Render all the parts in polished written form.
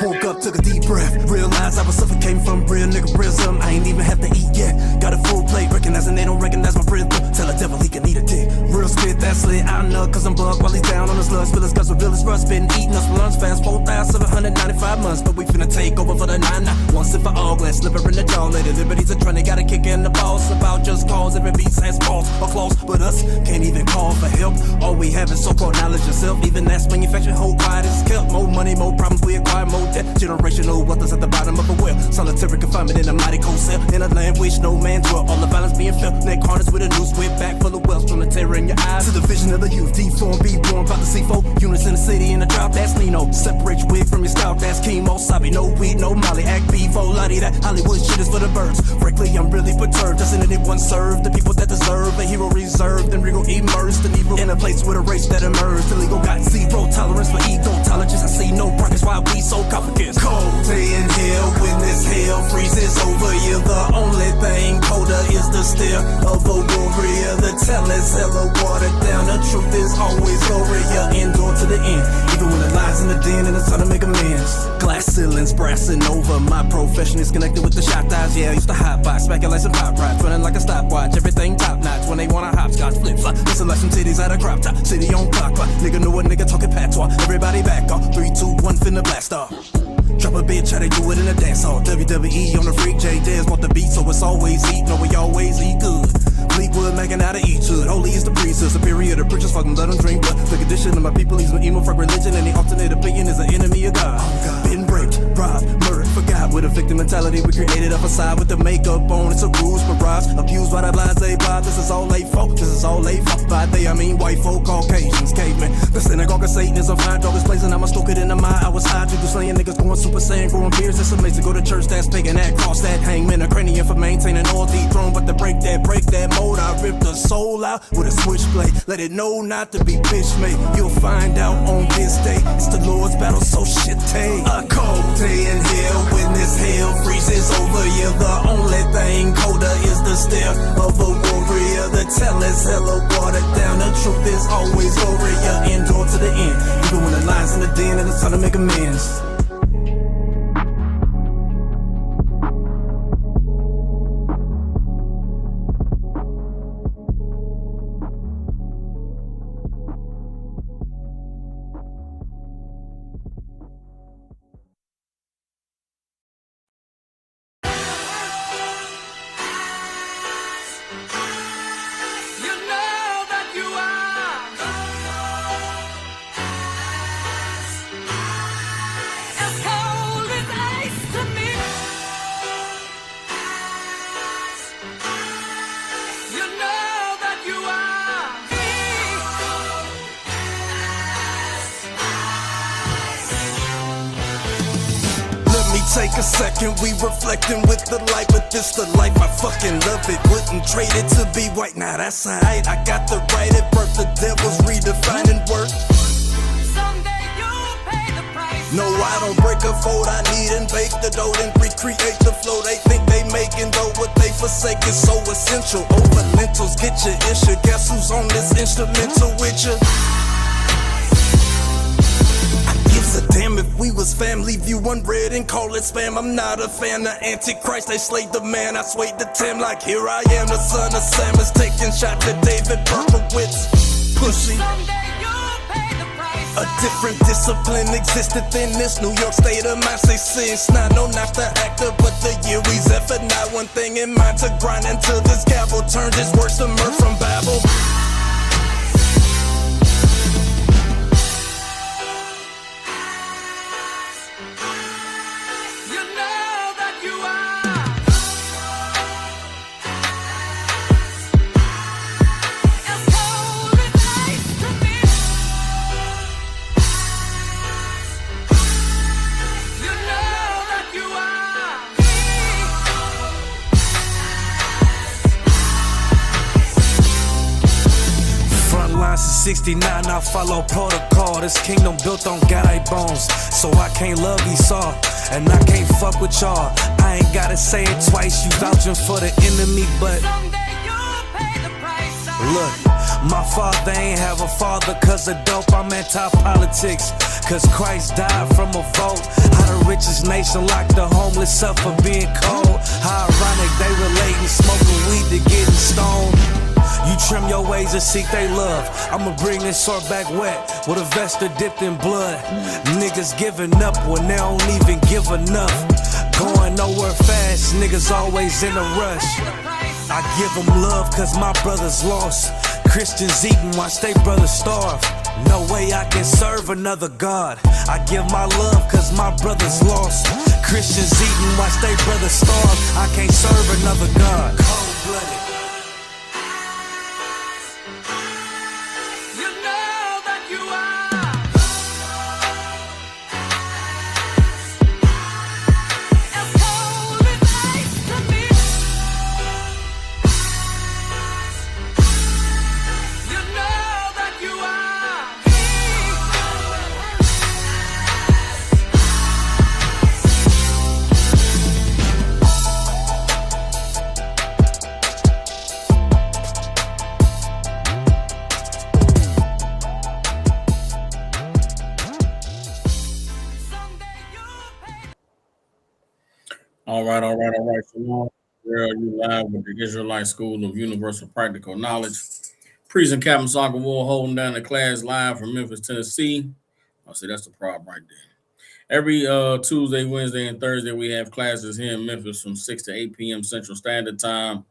Woke up, took a deep breath, realized I was suffocating from real niggerism. I ain't even have to eat yet, got a full plate, recognizing they don't recognize my rhythm. Tell the devil he can eat a dick, real spit that's lit. I know cause I'm bugged while he's down on his luck. Spill his guts with village rust, been eating us for lunch fast. 4,795 months, but we finna take over for the 9-9. One sip for all glass, slipper in the jaw. Lady liberties are trying to gotta kick in the balls. About just cause, every beast has balls or claws, but us can't even call for help. All we have is so-called knowledge yourself. Even that's manufactured, whole quiet is kept. More money, more problems, we acquire more debt. Generational wealth is at the bottom of a well. Solitary confinement in a mighty cold cell. In a land which no man dwell. All the violence being felt. Neck harness with a noose, whip back full of wealth. From the terror in your eyes to the vision of the youth. Deformed, be born, about to see 4 units in the city in a drop. That's Nino. Separate your wig from your scalp. That's chemo. Sabi, no weed, no molly. Act bevo, lottie. That Hollywood shit is for the birds. Frankly, I'm really perturbed. Doesn't anyone serve the people that deserve a hero reserved and regal immersed in evil in a place with a race that emerged. Illegal got zero tolerance for ego tolerance. I see no progress. Why we so complicated? Cold day in hell when this hell freezes over you. The only thing colder is the stare of a warrior. The tell is hella watered down. The truth is always warrior. Endure to the end, even when the lies in the den and it's time to make amends. Glass ceilings brassing over. My profession is connected with the shot eyes. Yeah, I used to hot box, smacking like some pop rods, running like a stopwatch. Everything top notch when they wanna hopscotch, flip flop. Listen like some titties out of crop top. City on clock. Nigga know a nigga talking patois. Everybody back off. 3, 2, 1, finna blast off. Drop a bitch, how they do it in a dance hall. WWE on the freak, J Dez want the beat, so it's always eat. No, we always eat good. Fleetwood making out of each hood. Holy is the priesthood, superior to preachers, fucking let them drink blood. The condition of my people, he's an emo fuck religion, and the alternate opinion is an enemy of God. Been raped, robbed, murdered, forgot. With a victim mentality, we created a facade with the makeup on. It's a ruse, mirage, abused by the blase blob. This is all they fault, this is all they fault. By they, I mean white folk, Caucasians, cavemen. The synagogue of Satan is a fine dog, is blazing. I'm a stoke it in the mind. I was high, to do slaying niggas going Super Saiyan, growing beards. It's amazing. Go to church, that's pagan, that cross, that hangman, a cranium for maintaining all dethroned. But to break that mold, I rip the soul out with a switchblade. Let it know not to be bitch made. You'll find out on this day. It's the Lord's battle, so shit take. A cold day in hell when this hell freezes over you. The only thing colder is the stare of a warrior. The tell is hella watered down. The truth is always warrior. Endure to the end, even when the lies in the den and it's time to make amends. Take a second, we reflecting with the light, but this the life, I fucking love it. Wouldn't trade it to be white, nah that's alright. I got the right at birth, the devil's redefining worth. Someday you'll pay the price. No, I don't break a fold, I need and bake the dough, then recreate the flow. They think they making dough, what they forsake is so essential. Over lentils, get your issue. Guess who's on this instrumental with you? A damn if we was family, view unread and call it spam. I'm not a fan of Antichrist, they slayed the man. I swayed the Tim like here I am, the son of Sam is taking shots at David Berkowitz. Pussy. Someday you'll pay the price. A different discipline existed in this New York state of mind. Say sin, not no, not the actor, but the year we's effort. Not one thing in mind to grind until this gavel turns its words to mirth from Babel. Since 69, I follow protocol. This kingdom built on God bones, so I can't love Esau, and I can't fuck with y'all. I ain't gotta say it twice, you vouching for the enemy, but someday you'll pay the price. look, My father ain't have a father cause of dope, I'm anti-politics. Cause Christ died from a vote. How the richest nation locked the homeless up for being cold. How ironic they relating smoking weed to getting stoned. You trim your ways and seek they love. I'ma bring this sword back wet with a vesta dipped in blood. Niggas giving up when they don't even give enough. Going nowhere fast, niggas always in a rush. I give them love cause my brothers lost. Christians eating, watch they brothers starve. No way I can serve another God. I give my love cause my brothers lost. Christians eating, watch they brothers starve. I can't serve another God. Cold-blooded. You know that you are as cold as ice to me. You know that you are. All right. Shalom. Girl, you live with the Israelite School of Universal Practical Knowledge. Priest and Captain Soccer War holding down the class live from Memphis, Tennessee. I see that's the problem right there. Every Tuesday, Wednesday, and Thursday, we have classes here in Memphis from 6 to 8 p.m. Central Standard Time.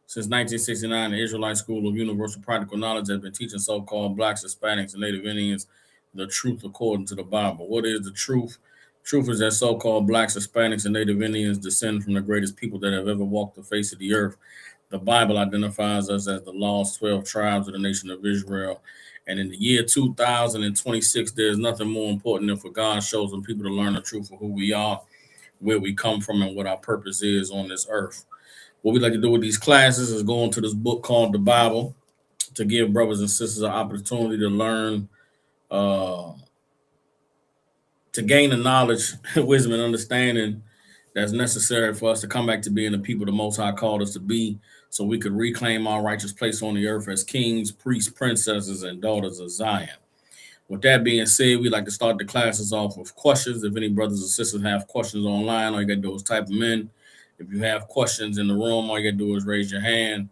Since 1969, the Israelite School of Universal Practical Knowledge has been teaching so-called Blacks, Hispanics, and Native Indians the truth according to the Bible. What is the truth? Truth is that so-called Blacks, Hispanics, and Native Indians descend from the greatest people that have ever walked the face of the earth. The Bible identifies us as the lost 12 tribes of the nation of Israel. And in the year 2026, there's nothing more important than for God shows them people to learn the truth of who we are, where we come from, and what our purpose is on this earth. What we like to do with these classes is go into this book called the Bible to give brothers and sisters an opportunity to learn, to gain the knowledge, wisdom, and understanding that's necessary for us to come back to being the people the Most High called us to be, so we could reclaim our righteous place on the earth as kings, priests, princesses, and daughters of Zion. With that being said, we like to start the classes off with questions. If any brothers and sisters have questions online, all you got to do is type them in. If you have questions in the room, all you got to do is raise your hand.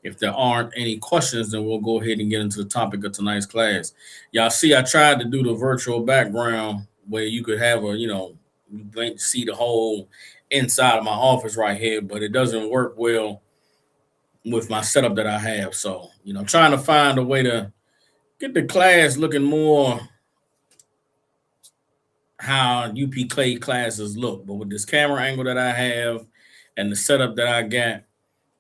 If there aren't any questions, then we'll go ahead and get into the topic of tonight's class. Y'all see, I tried to do the virtual background where you could have a, you see the whole inside of my office right here, but it doesn't work well with my setup that I have. So, I'm trying to find a way to get the class looking more how UP Clay classes look. But with this camera angle that I have and the setup that I got,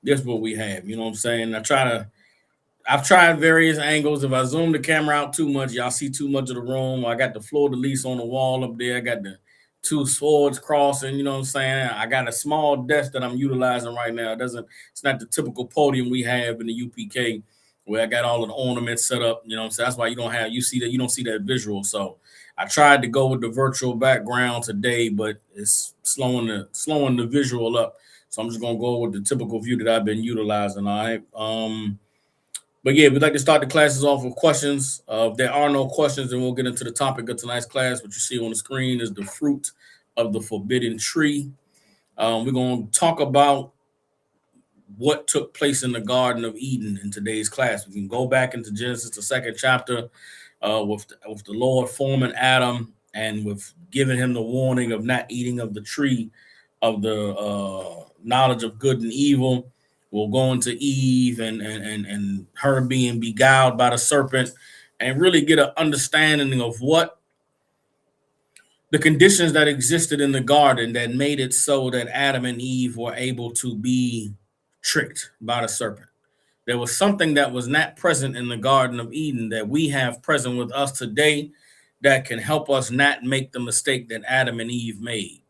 this is what we have. You know what I'm saying? I've tried various angles. If I zoom the camera out too much, y'all see too much of the room. I got the fleur de lis on the wall up there. I got the two swords crossing, you know what I'm saying? I got a small desk that I'm utilizing right now. It's not the typical podium we have in the UPK where I got all of the ornaments set up, you know what I'm saying? That's why you don't see that visual. So I tried to go with the virtual background today, but it's slowing the visual up. So I'm just gonna go with the typical view that I've been utilizing. All right. But yeah, we'd like to start the classes off with questions. If there are no questions, then we'll get into the topic of tonight's class. What you see on the screen is the fruit of the forbidden tree. We're going to talk about what took place in the Garden of Eden in today's class. We can go back into Genesis, the second chapter, with the Lord forming Adam and with giving him the warning of not eating of the tree of the knowledge of good and evil. We'll go into Eve and her being beguiled by the serpent and really get an understanding of what the conditions that existed in the garden that made it so that Adam and Eve were able to be tricked by the serpent. There was something that was not present in the Garden of Eden that we have present with us today that can help us not make the mistake that Adam and Eve made.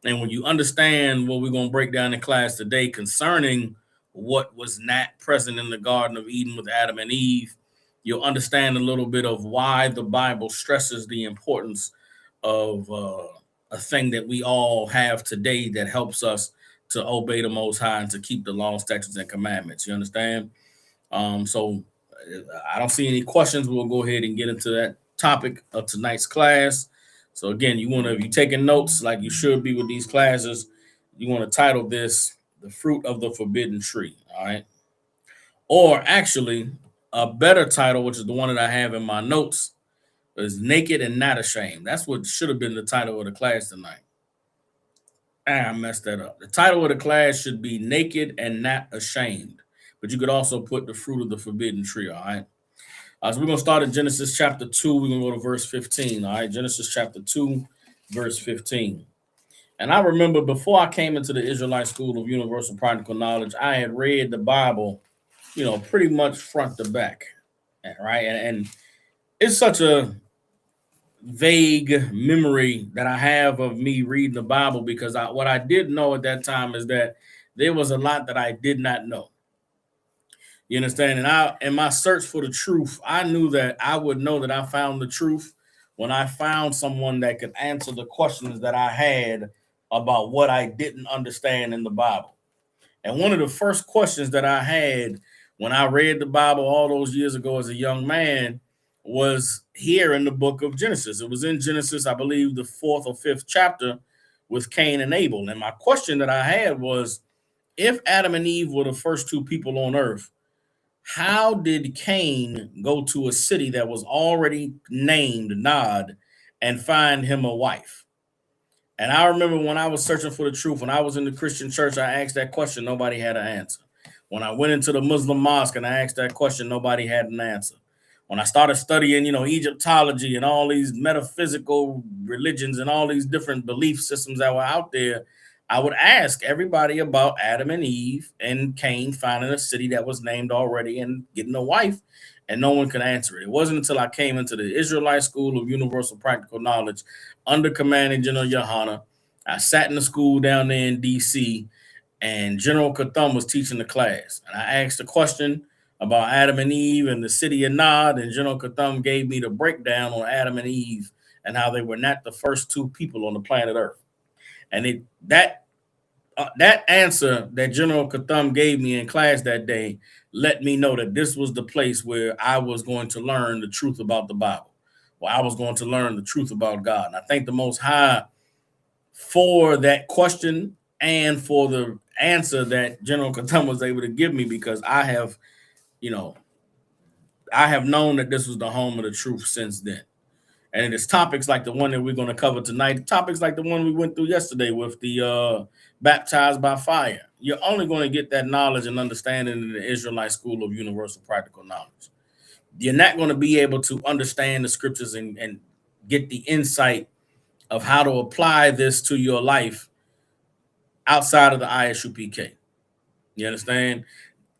And when you understand what we're going to break down in class today concerning what was not present in the Garden of Eden with Adam and Eve, you'll understand a little bit of why the Bible stresses the importance of a thing that we all have today that helps us to obey the Most High and to keep the law, statutes, and commandments. You understand? So I don't see any questions. We'll go ahead and get into that topic of tonight's class. So again, if you're taking notes like you should be with these classes, you want to title this "The Fruit of the Forbidden Tree." All right. Or actually, a better title, which is the one that I have in my notes, is "Naked and Not Ashamed." That's what should have been the title of the class tonight. I messed that up. The title of the class should be "Naked and Not Ashamed," but you could also put "The Fruit of the Forbidden Tree." All right. So we're gonna start at Genesis chapter 2. We're gonna go to verse 15. All right, Genesis chapter 2, verse 15. And I remember before I came into the Israelite School of Universal Practical Knowledge, I had read the Bible, pretty much front to back, right? And it's such a vague memory that I have of me reading the Bible because what I did know at that time is that there was a lot that I did not know. You understand? And in my search for the truth, I knew that I would know that I found the truth when I found someone that could answer the questions that I had about what I didn't understand in the Bible. And one of the first questions that I had when I read the Bible all those years ago as a young man was here in the book of Genesis. It was in Genesis, I believe, the 4th or 5th chapter with Cain and Abel. And my question that I had was, if Adam and Eve were the first two people on earth, how did Cain go to a city that was already named Nod and find him a wife? And I remember when I was searching for the truth, when I was in the Christian church, I asked that question. Nobody had an answer. When I went into the Muslim mosque and I asked that question, nobody had an answer. When I started studying, Egyptology and all these metaphysical religions and all these different belief systems that were out there, I would ask everybody about Adam and Eve and Cain finding a city that was named already and getting a wife, and no one could answer it. It wasn't until I came into the Israelite School of Universal Practical Knowledge under commanding General Yohana. I sat in the school down there in D.C., and General Katham was teaching the class. And I asked a question about Adam and Eve and the city of Nod, and General Katham gave me the breakdown on Adam and Eve and how they were not the first two people on the planet Earth. And that answer that General Katham gave me in class that day let me know that this was the place where I was going to learn the truth about the Bible, where I was going to learn the truth about God. And I thank the Most High for that question and for the answer that General Katham was able to give me, because I have known that this was the home of the truth since then. And it's topics like the one that we're going to cover tonight, topics like the one we went through yesterday with the baptized by fire. You're only going to get that knowledge and understanding in the Israelite School of Universal Practical Knowledge. You're not going to be able to understand the scriptures and get the insight of how to apply this to your life outside of the ISUPK. You understand?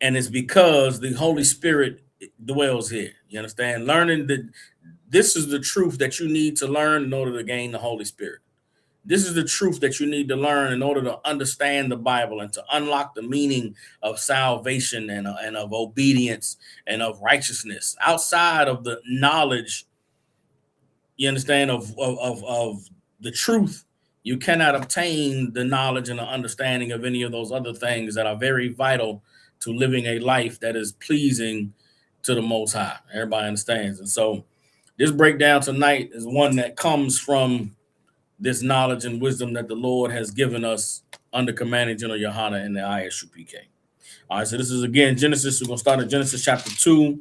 And it's because the Holy Spirit dwells here. You understand? Learning that this is the truth that you need to learn in order to gain the Holy Spirit. This is the truth that you need to learn in order to understand the Bible and to unlock the meaning of salvation and of obedience and of righteousness. Outside of the knowledge, you understand, of the truth, you cannot obtain the knowledge and the understanding of any of those other things that are very vital to living a life that is pleasing to the Most High. Everybody understands. And so this breakdown tonight is one that comes from this knowledge and wisdom that the Lord has given us under commanding General Yohana and the ISUPK. All right, so this is again Genesis. We're going to start at Genesis chapter 2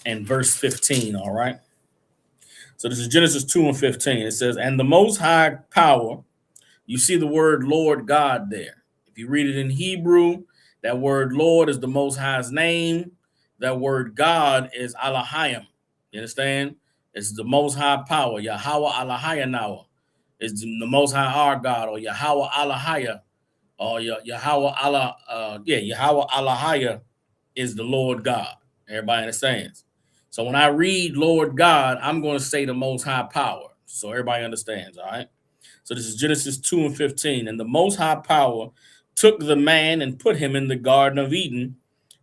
and verse 15. All right. So this is Genesis 2 and 15. It says, "And the Most High power," you see the word Lord God there. If you read it in Hebrew, that word Lord is the Most High's name. That word God is Elohim. You understand? It's the Most High power. Yahweh Elohim is the Most High our God, or Yahweh Elohim, or Yahweh Allah. Yahweh Elohim is the Lord God. Everybody understands. So when I read Lord God, I'm going to say the Most High power. So everybody understands, all right? So this is Genesis 2 and 15. "And the Most High power took the man and put him in the Garden of Eden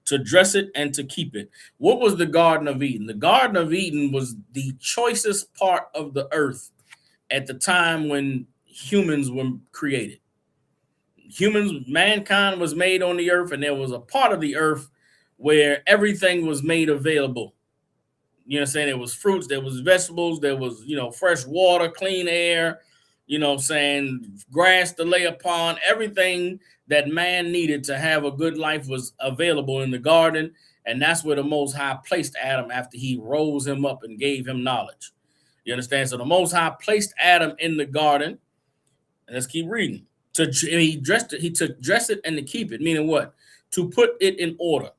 to dress it and to keep it." What was the Garden of Eden? The Garden of Eden was the choicest part of the earth at the time when humans were created. Mankind was made on the earth, and there was a part of the earth where everything was made available. You know what I'm saying? There was fruits, there was vegetables, there was, fresh water, clean air, grass to lay upon. Everything that man needed to have a good life was available in the garden. And that's where the Most High placed Adam after he rose him up and gave him knowledge. You understand? So the Most High placed Adam in the garden. And let's keep reading. He took dress it and to keep it, meaning what? To put it in order.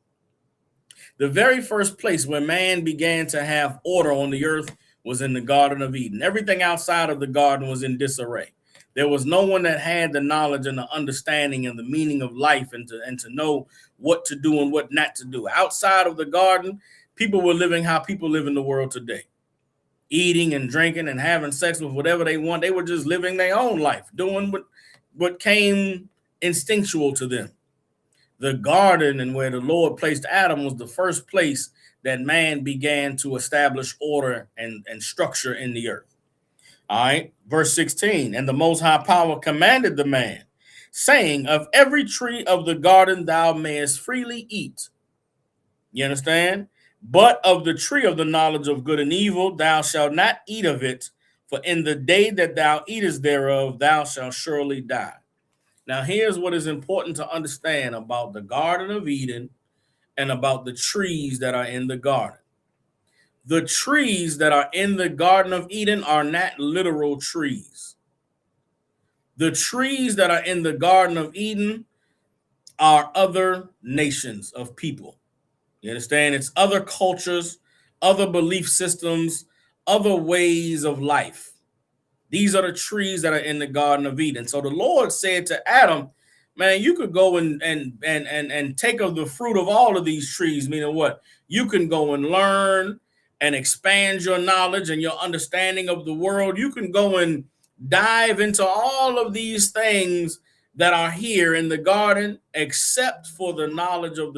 The very first place where man began to have order on the earth was in the Garden of Eden. Everything outside of the garden was in disarray. There was no one that had the knowledge and the understanding and the meaning of life and to know what to do and what not to do. Outside of the garden, people were living how people live in the world today. Eating and drinking and having sex with whatever they want. They were just living their own life, doing what came instinctual to them. The garden and where the Lord placed Adam was the first place that man began to establish order and structure in the earth. All right, verse 16, and the Most High Power commanded the man, saying, of every tree of the garden thou mayest freely eat. You understand? But of the tree of the knowledge of good and evil thou shalt not eat of it, for in the day that thou eatest thereof thou shalt surely die. Now, here's what is important to understand about the Garden of Eden and about the trees that are in the garden. The trees that are in the Garden of Eden are not literal trees. The trees that are in the Garden of Eden are other nations of people. You understand? It's other cultures, other belief systems, other ways of life. These are the trees that are in the Garden of Eden. So the Lord said to Adam, man, you could go and take of the fruit of all of these trees, meaning what? You can go and learn and expand your knowledge and your understanding of the world. You can go and dive into all of these things that are here in the garden, except for the knowledge of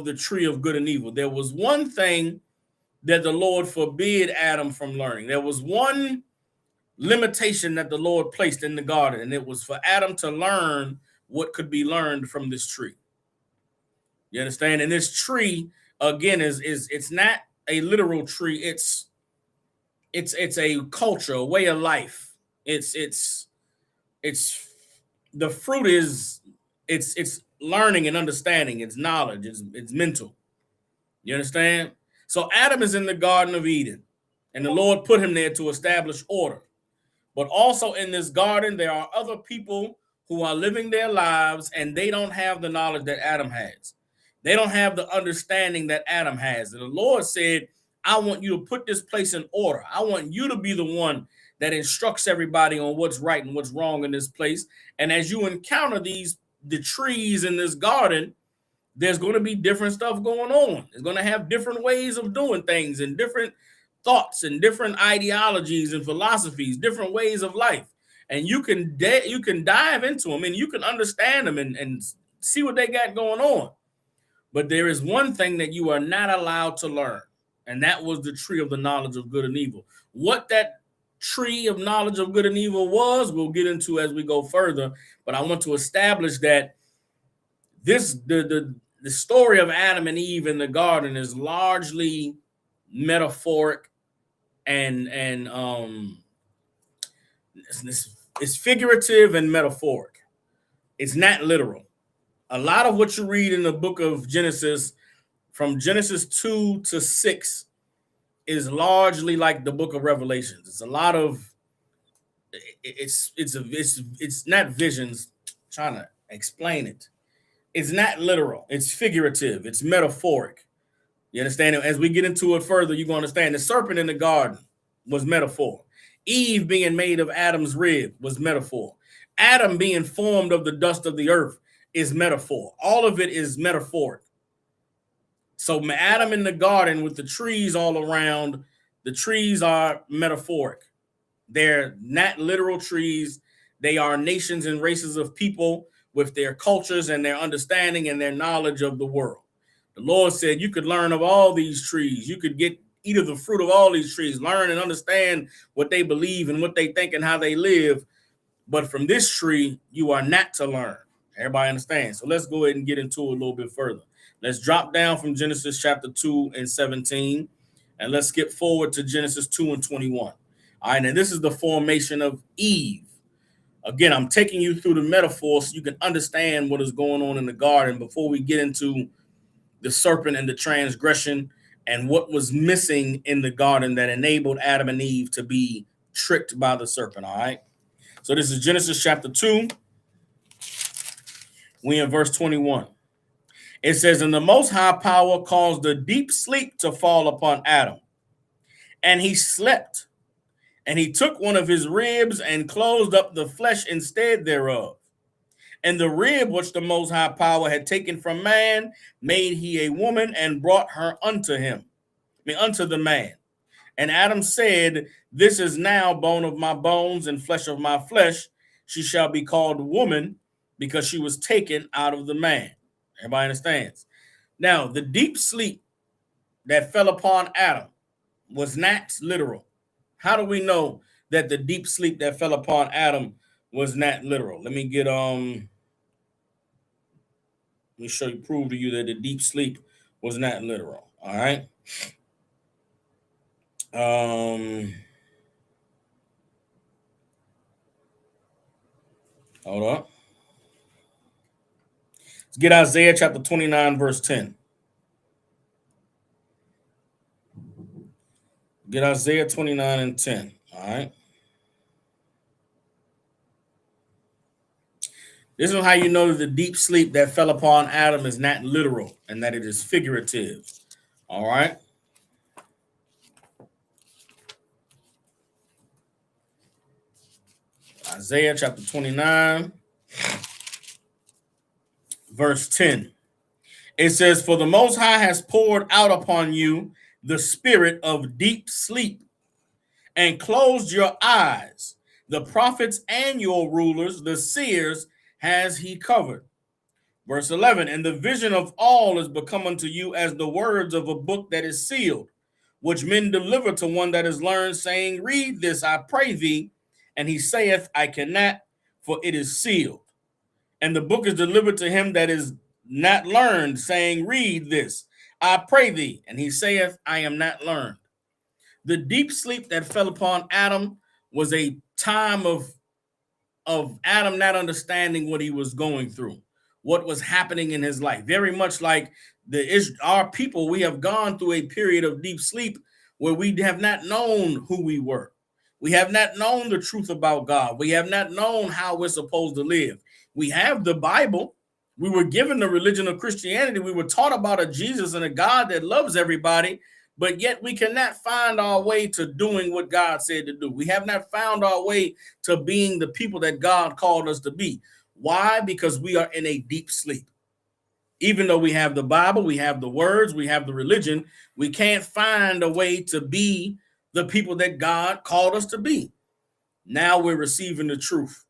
the tree of good and evil. There was one thing that the Lord forbid Adam from learning. There was one limitation that the Lord placed in the garden, and it was for Adam to learn what could be learned from this tree. You understand? And this tree, again, is it's not a literal tree. It's a culture, a way of life. It's the fruit is it's learning and understanding. It's knowledge. It's mental. You understand? So Adam is in the Garden of Eden, and the Lord put him there to establish order. But also in this garden, there are other people who are living their lives, and they don't have the knowledge that Adam has. They don't have the understanding that Adam has. And the Lord said, I want you to put this place in order. I want you to be the one that instructs everybody on what's right and what's wrong in this place. And as you encounter the trees in this garden, there's going to be different stuff going on. It's going to have different ways of doing things and different thoughts and different ideologies and philosophies, different ways of life. And you can dive into them and you can understand them and see what they got going on. But there is one thing that you are not allowed to learn, and that was the tree of the knowledge of good and evil. What that tree of knowledge of good and evil was, we'll get into as we go further. But I want to establish that the story of Adam and Eve in the garden is largely metaphoric and it's figurative and metaphoric. It's not literal. A lot of what you read in the book of Genesis, from Genesis 2 to 6, is largely like the book of Revelations. It's a lot of it's not visions. I'm trying to explain it. It's not literal. It's figurative. It's metaphoric. You understand? As we get into it further, you're going to understand the serpent in the garden was metaphor. Eve being made of Adam's rib was metaphor. Adam being formed of the dust of the earth is metaphor. All of it is metaphoric. So Adam in the garden with the trees all around, the trees are metaphoric. They're not literal trees. They are nations and races of people with their cultures and their understanding and their knowledge of the world. The Lord said you could learn of all these trees. You could eat of the fruit of all these trees, learn and understand what they believe and what they think and how they live. But from this tree, you are not to learn. Everybody understands? So let's go ahead and get into it a little bit further. Let's drop down from Genesis chapter 2 and 17, and let's skip forward to Genesis 2 and 21. All right, and this is the formation of Eve. Again, I'm taking you through the metaphor so you can understand what is going on in the garden before we get into the serpent and the transgression and what was missing in the garden that enabled Adam and Eve to be tricked by the serpent. All right. So this is Genesis chapter 2. We in verse 21. It says, and the Most High Power caused a deep sleep to fall upon Adam, and he slept. And he took one of his ribs and closed up the flesh instead thereof. And the rib which the Most High Power had taken from man, made he a woman and brought her unto him, unto the man. And Adam said, this is now bone of my bones and flesh of my flesh. She shall be called woman, because she was taken out of the man. Everybody understands? Now, the deep sleep that fell upon Adam was not literal. How do we know that the deep sleep that fell upon Adam was not literal? Let me get prove to you that the deep sleep was not literal. All right. Hold up. Let's get Isaiah chapter 29, verse 10. Get Isaiah 29 and 10. All right. This is how you know that the deep sleep that fell upon Adam is not literal and that it is figurative. All right. Isaiah chapter 29, verse 10. It says, for the Most High has poured out upon you the spirit of deep sleep, and closed your eyes. The prophets and your rulers, the seers, has he covered. Verse 11, and the vision of all is become unto you as the words of a book that is sealed, which men deliver to one that is learned, saying, read this, I pray thee. And he saith, I cannot, for it is sealed. And the book is delivered to him that is not learned, saying, read this, I pray thee. And he saith, I am not learned. The deep sleep that fell upon Adam was a time of Adam not understanding what he was going through, what was happening in his life. Very much like our people, we have gone through a period of deep sleep where we have not known who we were. We have not known the truth about God. We have not known how we're supposed to live. We have the Bible. We were given the religion of Christianity. We were taught about a Jesus and a God that loves everybody, but yet we cannot find our way to doing what God said to do. We have not found our way to being the people that God called us to be. Why? Because we are in a deep sleep. Even though we have the Bible, we have the words, we have the religion, we can't find a way to be the people that God called us to be. Now we're receiving the truth.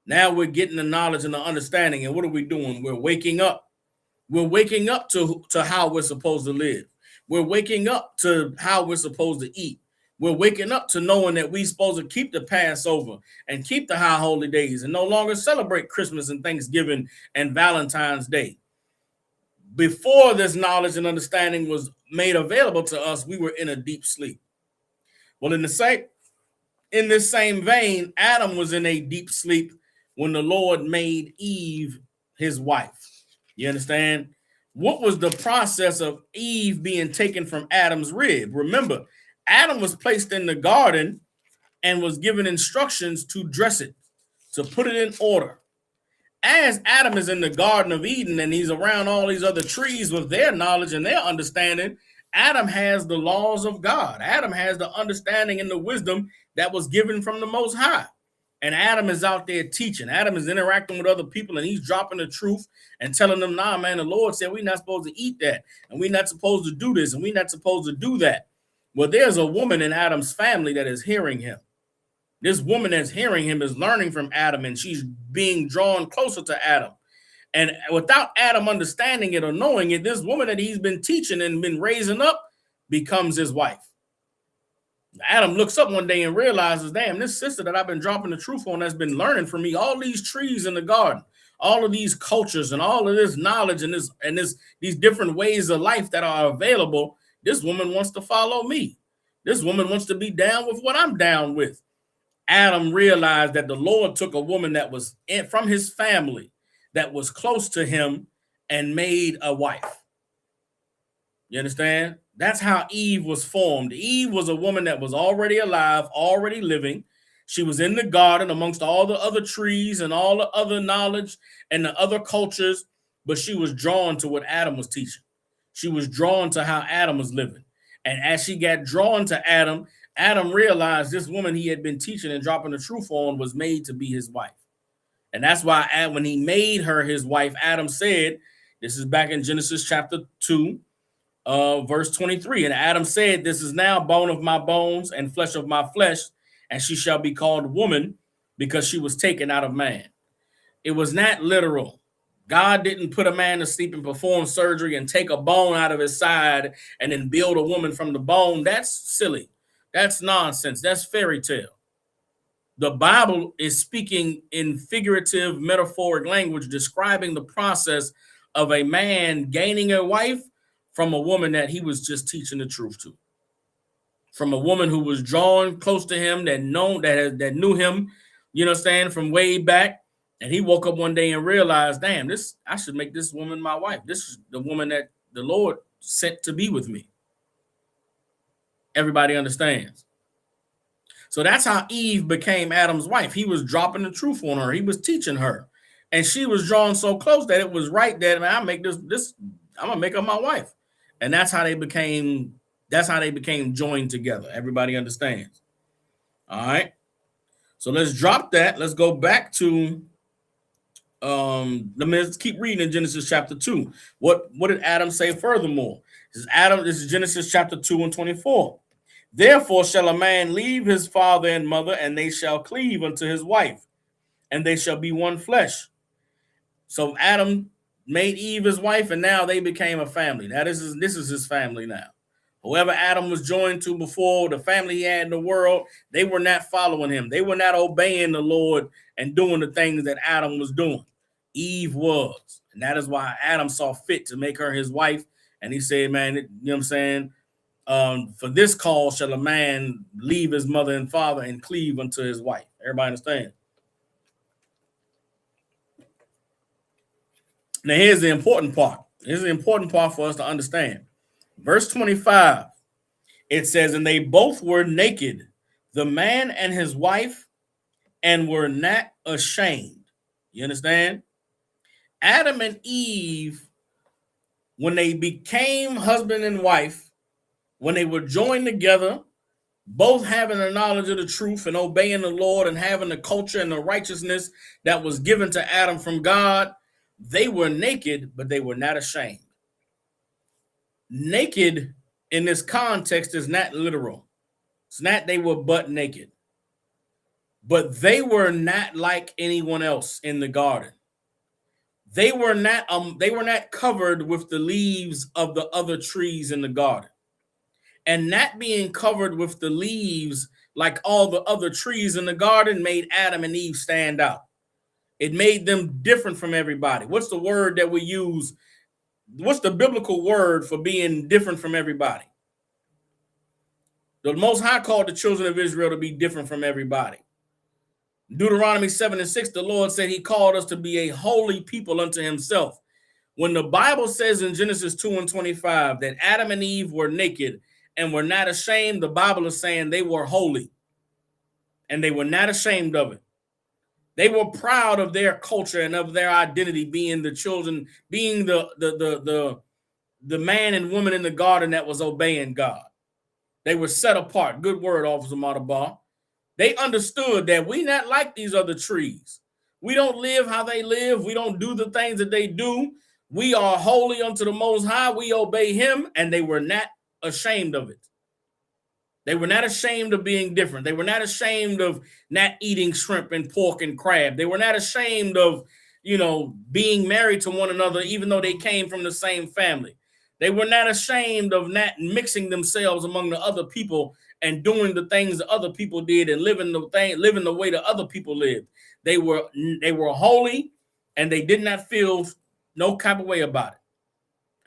Now we're getting the knowledge and the understanding. And what are we doing? We're waking up. We're waking up to how we're supposed to live. We're waking up to how we're supposed to eat. We're waking up to knowing that we're supposed to keep the Passover and keep the high holy days and no longer celebrate Christmas and Thanksgiving and Valentine's Day. Before this knowledge and understanding was made available to us, we were in a deep sleep. Well, in this same vein, Adam was in a deep sleep when the Lord made Eve his wife. You understand? What was the process of Eve being taken from Adam's rib? Remember, Adam was placed in the garden and was given instructions to dress it, to put it in order. As Adam is in the Garden of Eden and he's around all these other trees with their knowledge and their understanding, Adam has the laws of God. Adam has the understanding and the wisdom that was given from the Most High. And Adam is out there teaching. Adam is interacting with other people and he's dropping the truth and telling them, nah, man, the Lord said we're not supposed to eat that. And we're not supposed to do this. And we're not supposed to do that. Well, there's a woman in Adam's family that is hearing him. This woman that's hearing him is learning from Adam and she's being drawn closer to Adam. And without Adam understanding it or knowing it, this woman that he's been teaching and been raising up becomes his wife. Adam looks up one day and realizes, damn, this sister that I've been dropping the truth on has been learning from me all these trees in the garden, all of these cultures and all of this knowledge and these different ways of life that are available. This woman wants to follow me. This woman wants to be down with what I'm down with. Adam realized that the Lord took a woman that was from his family, that was close to him, and made a wife. You understand? That's how Eve was formed. Eve was a woman that was already alive, already living. She was in the garden amongst all the other trees and all the other knowledge and the other cultures, but she was drawn to what Adam was teaching. She was drawn to how Adam was living. And as she got drawn to Adam, Adam realized this woman he had been teaching and dropping the truth on was made to be his wife. And that's why when he made her his wife, Adam said, this is back in Genesis chapter 2, verse 23. And Adam said, this is now bone of my bones and flesh of my flesh, and she shall be called woman because she was taken out of man. It was not literal. God didn't put a man to sleep and perform surgery and take a bone out of his side and then build a woman from the bone. That's silly. That's nonsense. That's fairy tale. The Bible is speaking in figurative, metaphoric language, describing the process of a man gaining a wife from a woman that he was just teaching the truth to. From a woman who was drawn close to him, that knew him, you understand, from way back. And he woke up one day and realized, damn, I should make this woman my wife. This is the woman that the Lord sent to be with me. Everybody understands. So that's how Eve became Adam's wife. He was dropping the truth on her. He was teaching her. And she was drawn so close that it was right that, man, I'm gonna make her my wife. And that's how they became joined together. Everybody understands. All right. So let's drop that. Let's go back to let's keep reading in Genesis chapter 2. What did Adam say furthermore? This is Genesis chapter 2 and 24. Therefore shall a man leave his father and mother, and they shall cleave unto his wife, and they shall be one flesh. So Adam made Eve his wife, and now they became a family. This is his family now. Whoever Adam was joined to before, the family he had in the world, they were not following him. They were not obeying the Lord and doing the things that Adam was doing. Eve was. And that is why Adam saw fit to make her his wife. And he said, man, you know what I'm saying? For this cause shall a man leave his mother and father and cleave unto his wife. Everybody understand? Now, here's the important part. Here's the important part for us to understand. Verse 25, it says, and they both were naked, the man and his wife, and were not ashamed. You understand? Adam and Eve, when they became husband and wife, when they were joined together, both having the knowledge of the truth and obeying the Lord and having the culture and the righteousness that was given to Adam from God, they were naked, but they were not ashamed. Naked in this context is not literal. It's not they were butt naked. But they were not like anyone else in the garden. They were not covered with the leaves of the other trees in the garden. And not being covered with the leaves like all the other trees in the garden made Adam and Eve stand out. It made them different from everybody. What's the word that we use? What's the biblical word for being different from everybody? The Most High called the children of Israel to be different from everybody. Deuteronomy 7:6, the Lord said he called us to be a holy people unto himself. When the Bible says in Genesis 2 and 25 that Adam and Eve were naked and were not ashamed, the Bible is saying they were holy and they were not ashamed of it. They were proud of their culture and of their identity, being the children, being the man and woman in the garden that was obeying God. They were set apart. Good word, Officer Matabar. They understood that we not like these other trees. We don't live how they live. We don't do the things that they do. We are holy unto the Most High. We obey him, and they were not ashamed of it. They were not ashamed of being different. They were not ashamed of not eating shrimp and pork and crab. They were not ashamed of, being married to one another, even though they came from the same family. They were not ashamed of not mixing themselves among the other people and doing the things that other people did and living the way that other people lived. They were holy, and they did not feel no type of way about it.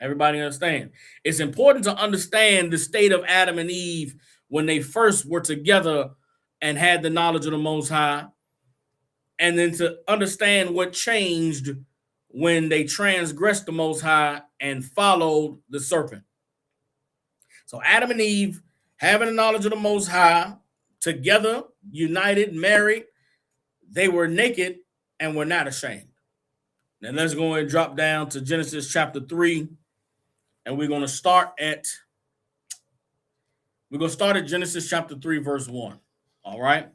Everybody understand? It's important to understand the state of Adam and Eve when they first were together and had the knowledge of the Most High, and then to understand what changed when they transgressed the Most High and followed the serpent. So Adam and Eve, having the knowledge of the Most High, together, united, married, they were naked and were not ashamed. Now let's go and drop down to Genesis chapter 3, and we're going to start at Genesis chapter 3, verse 1. All right.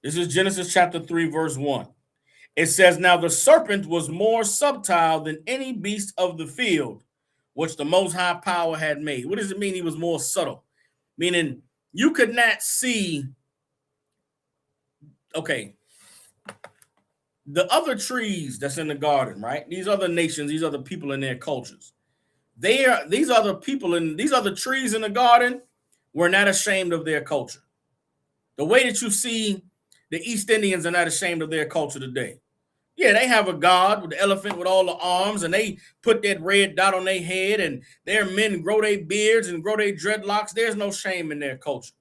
This is Genesis chapter 3, verse 1. It says, now the serpent was more subtle than any beast of the field, which the Most High Power had made. What does it mean he was more subtle? Meaning you could not see, okay, the other trees that's in the garden, right? These other nations, these other people in their cultures. These other people and these other trees in the garden were not ashamed of their culture. The way that you see the East Indians are not ashamed of their culture today. Yeah, they have a god with the elephant with all the arms, and they put that red dot on their head, and their men grow their beards and grow their dreadlocks. There's no shame in their culture.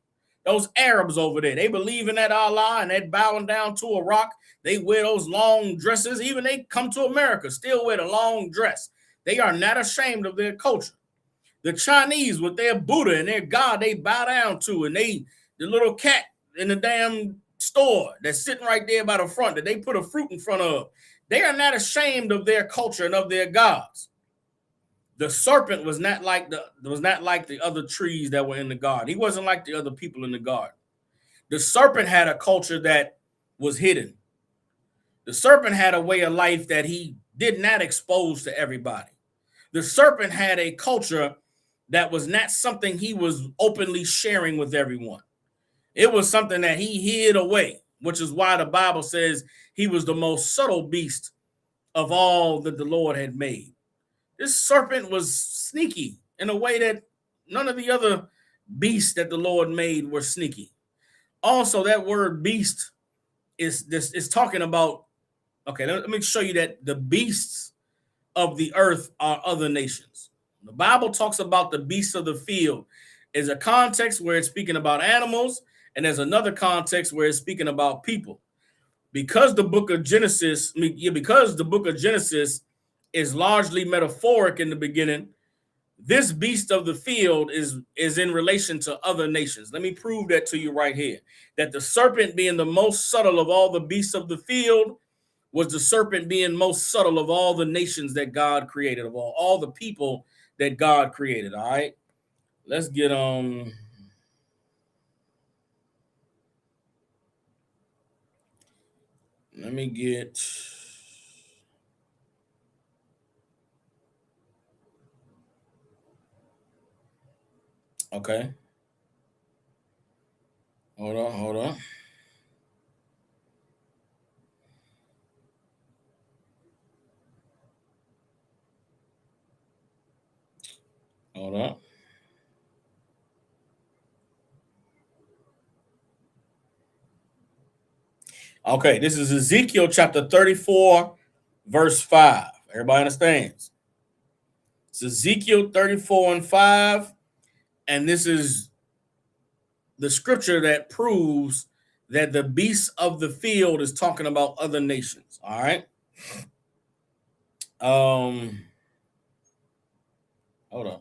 Those Arabs over there, they believe in that Allah and that bowing down to a rock. They wear those long dresses. Even they come to America, still wear the long dress. They are not ashamed of their culture. The Chinese with their Buddha and their God they bow down to, and the little cat in the damn store that's sitting right there by the front that they put a fruit in front of. They are not ashamed of their culture and of their gods. The serpent was not like the other trees that were in the garden. He wasn't like the other people in the garden. The serpent had a culture that was hidden. The serpent had a way of life that he did not expose to everybody. The serpent had a culture that was not something he was openly sharing with everyone. It was something that he hid away, which is why the Bible says he was the most subtle beast of all that the Lord had made. This serpent was sneaky in a way that none of the other beasts that the Lord made were sneaky. Also, that word beast is talking about, okay, let me show you that the beasts of the earth are other nations. The Bible talks about the beasts of the field. There's a context where it's speaking about animals, and there's another context where it's speaking about people. Because the book of Genesis is largely metaphoric in the beginning, this beast of the field is in relation to other nations. Let me prove that to you right here. That the serpent being the most subtle of all the beasts of the field was the serpent being most subtle of all the nations that God created, of all the people that God created. All right. Let's get let me get okay. Hold on. Hold on. Okay, this is Ezekiel chapter 34, verse 5. Everybody understands? It's Ezekiel 34 and 5, and this is the scripture that proves that the beasts of the field is talking about other nations. All right. Hold on.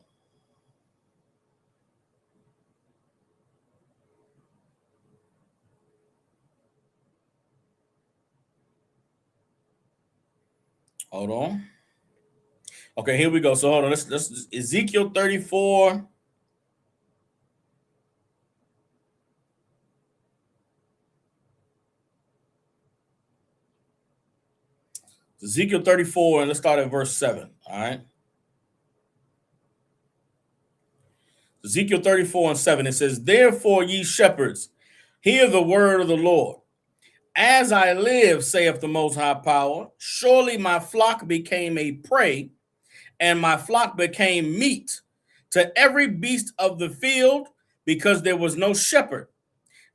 Hold on. Okay, here we go. So hold on. Let's Ezekiel 34. Ezekiel 34, and let's start at verse 7. All right. Ezekiel 34 and 7. It says, therefore, ye shepherds, hear the word of the Lord. As I live, saith the Most High Power, surely my flock became a prey, and my flock became meat to every beast of the field, because there was no shepherd.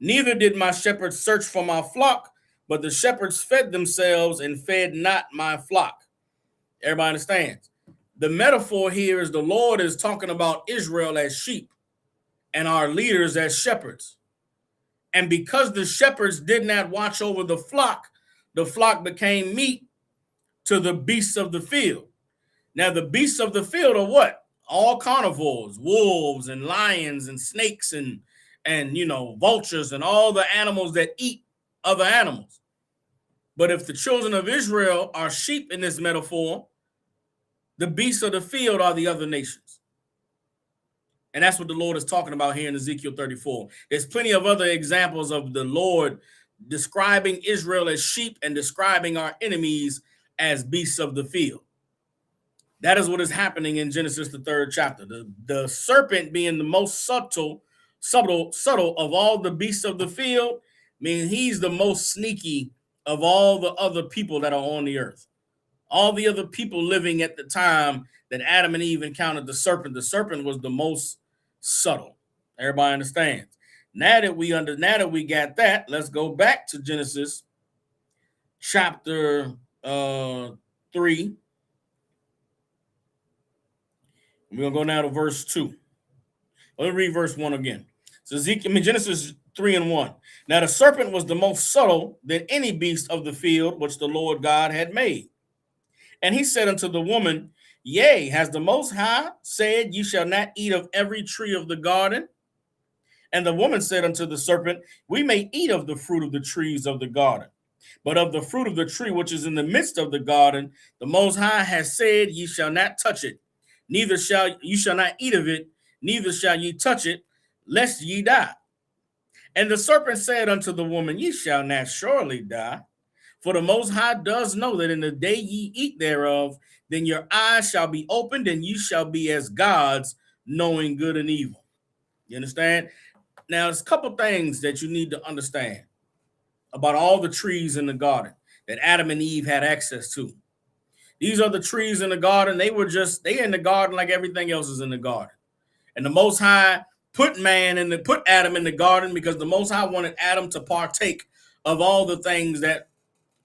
Neither did my shepherds search for my flock, but the shepherds fed themselves and fed not my flock. Everybody understands? The metaphor here is the Lord is talking about Israel as sheep and our leaders as shepherds. And because the shepherds did not watch over the flock became meat to the beasts of the field. Now, the beasts of the field are what? All carnivores, wolves and lions and snakes and vultures and all the animals that eat other animals. But if the children of Israel are sheep in this metaphor, the beasts of the field are the other nations. And that's what the Lord is talking about here in Ezekiel 34. There's plenty of other examples of the Lord describing Israel as sheep and describing our enemies as beasts of the field. That is what is happening in Genesis, the 3rd chapter. The serpent being the most subtle of all the beasts of the field, meaning he's the most sneaky of all the other people that are on the earth. All the other people living at the time that Adam and Eve encountered the serpent was the most subtle. Everybody understands. Now that we got that, let's go back to Genesis chapter 3. We're gonna go now to verse 2. Let me read verse 1 again. So Genesis 3:1. Now the serpent was the most subtle than any beast of the field which the Lord God had made. And he said unto the woman, Yea, has the Most High said, Ye shall not eat of every tree of the garden? And the woman said unto the serpent, We may eat of the fruit of the trees of the garden, but of the fruit of the tree which is in the midst of the garden, the Most High has said, Ye shall not touch it, you shall not eat of it, neither shall ye touch it, lest ye die. And the serpent said unto the woman, Ye shall not surely die. For the Most High does know that in the day ye eat thereof, then your eyes shall be opened, and you shall be as gods, knowing good and evil. You understand? Now, there's a couple things that you need to understand about all the trees in the garden that Adam and Eve had access to. These are the trees in the garden. They in the garden like everything else is in the garden. And the Most High put Adam in the garden because the Most High wanted Adam to partake of all the things that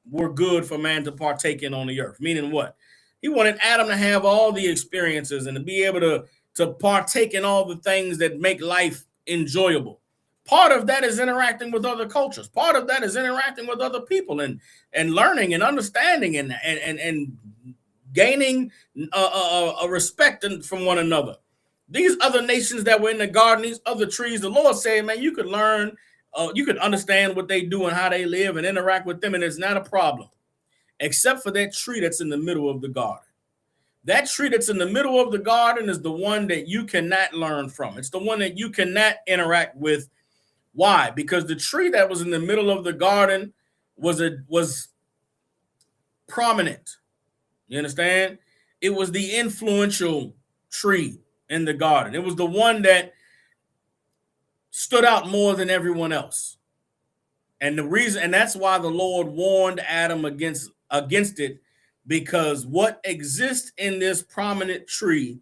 were good for man to partake in on the earth. Meaning what? He wanted Adam to have all the experiences and to be able to partake in all the things that make life enjoyable. Part of that is interacting with other cultures. Part of that is interacting with other people and learning and understanding and gaining a respect from one another. These other nations that were in the garden, these other trees, the Lord said, man, you could learn, you could understand what they do and how they live and interact with them, and it's not a problem, except for that tree that's in the middle of the garden. That tree that's in the middle of the garden is the one that you cannot learn from. It's the one that you cannot interact with. Why? Because the tree that was in the middle of the garden was prominent. You understand? It was the influential tree in the garden. It was the one that stood out more than everyone else. And that's why the Lord warned Adam against it, because what exists in this prominent tree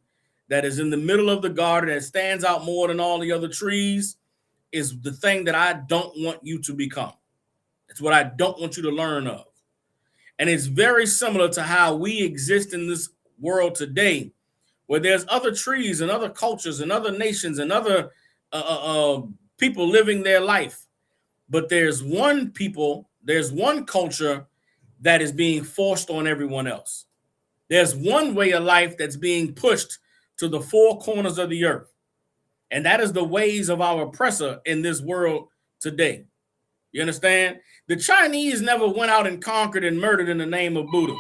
that is in the middle of the garden that stands out more than all the other trees is the thing that I don't want you to become. It's what I don't want you to learn of. And it's very similar to how we exist in this world today, where there's other trees and other cultures and other nations and other people living their life. But there's one culture that is being forced on everyone else. There's one way of life that's being pushed to the four corners of the earth. And that is the ways of our oppressor in this world today. You understand? The Chinese never went out and conquered and murdered in the name of Buddha.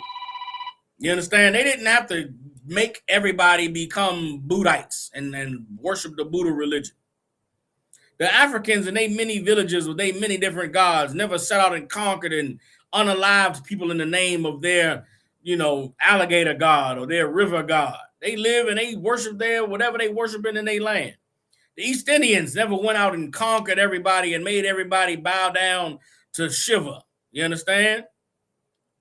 You understand? They didn't have to make everybody become Buddhites and worship the Buddha religion. The Africans in their many villages with their many different gods never set out and conquered and unalived people in the name of their, alligator god or their river god. They live and they worship whatever they worship in their land. The East Indians never went out and conquered everybody and made everybody bow down to Shiva. You understand?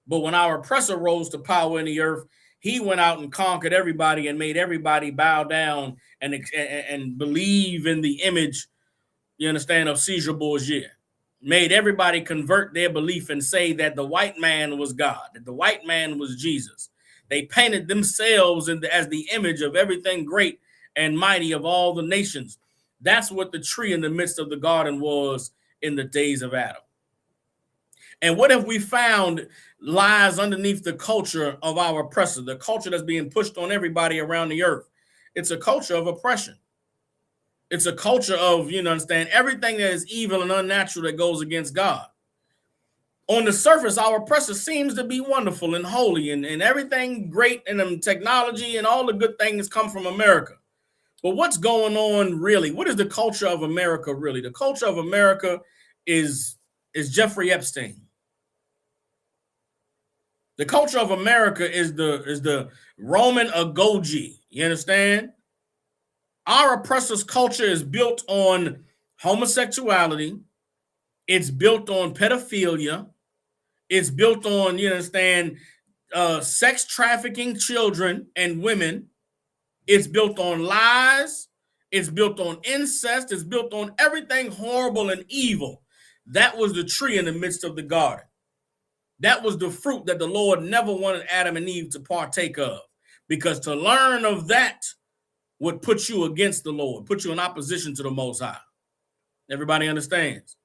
But when our oppressor rose to power in the earth, he went out and conquered everybody and made everybody bow down and believe in the image, you understand, of Caesar Borgia. made everybody convert their belief and say that the white man was God, that the white man was Jesus. They painted themselves as the image of everything great and mighty of all the nations. That's what the tree in the midst of the garden was in the days of Adam. And what have we found lies underneath the culture of our oppressor, the culture that's being pushed on everybody around the earth? It's a culture of oppression. It's a culture of, understand, everything that is evil and unnatural that goes against God. On the surface, our oppressor seems to be wonderful and holy and everything great, and technology and all the good things come from America. But what's going on really? What is the culture of America really? The culture of America is Jeffrey Epstein. The culture of America is the Roman agoge. You understand? Our oppressor's culture is built on homosexuality. It's built on pedophilia. It's built on, sex trafficking children and women. It's built on lies. It's built on incest. It's built on everything horrible and evil. That was the tree in the midst of the garden. That was the fruit that the Lord never wanted Adam and Eve to partake of, because to learn of that would put you against the Lord, put you in opposition to the Most High. Everybody understands?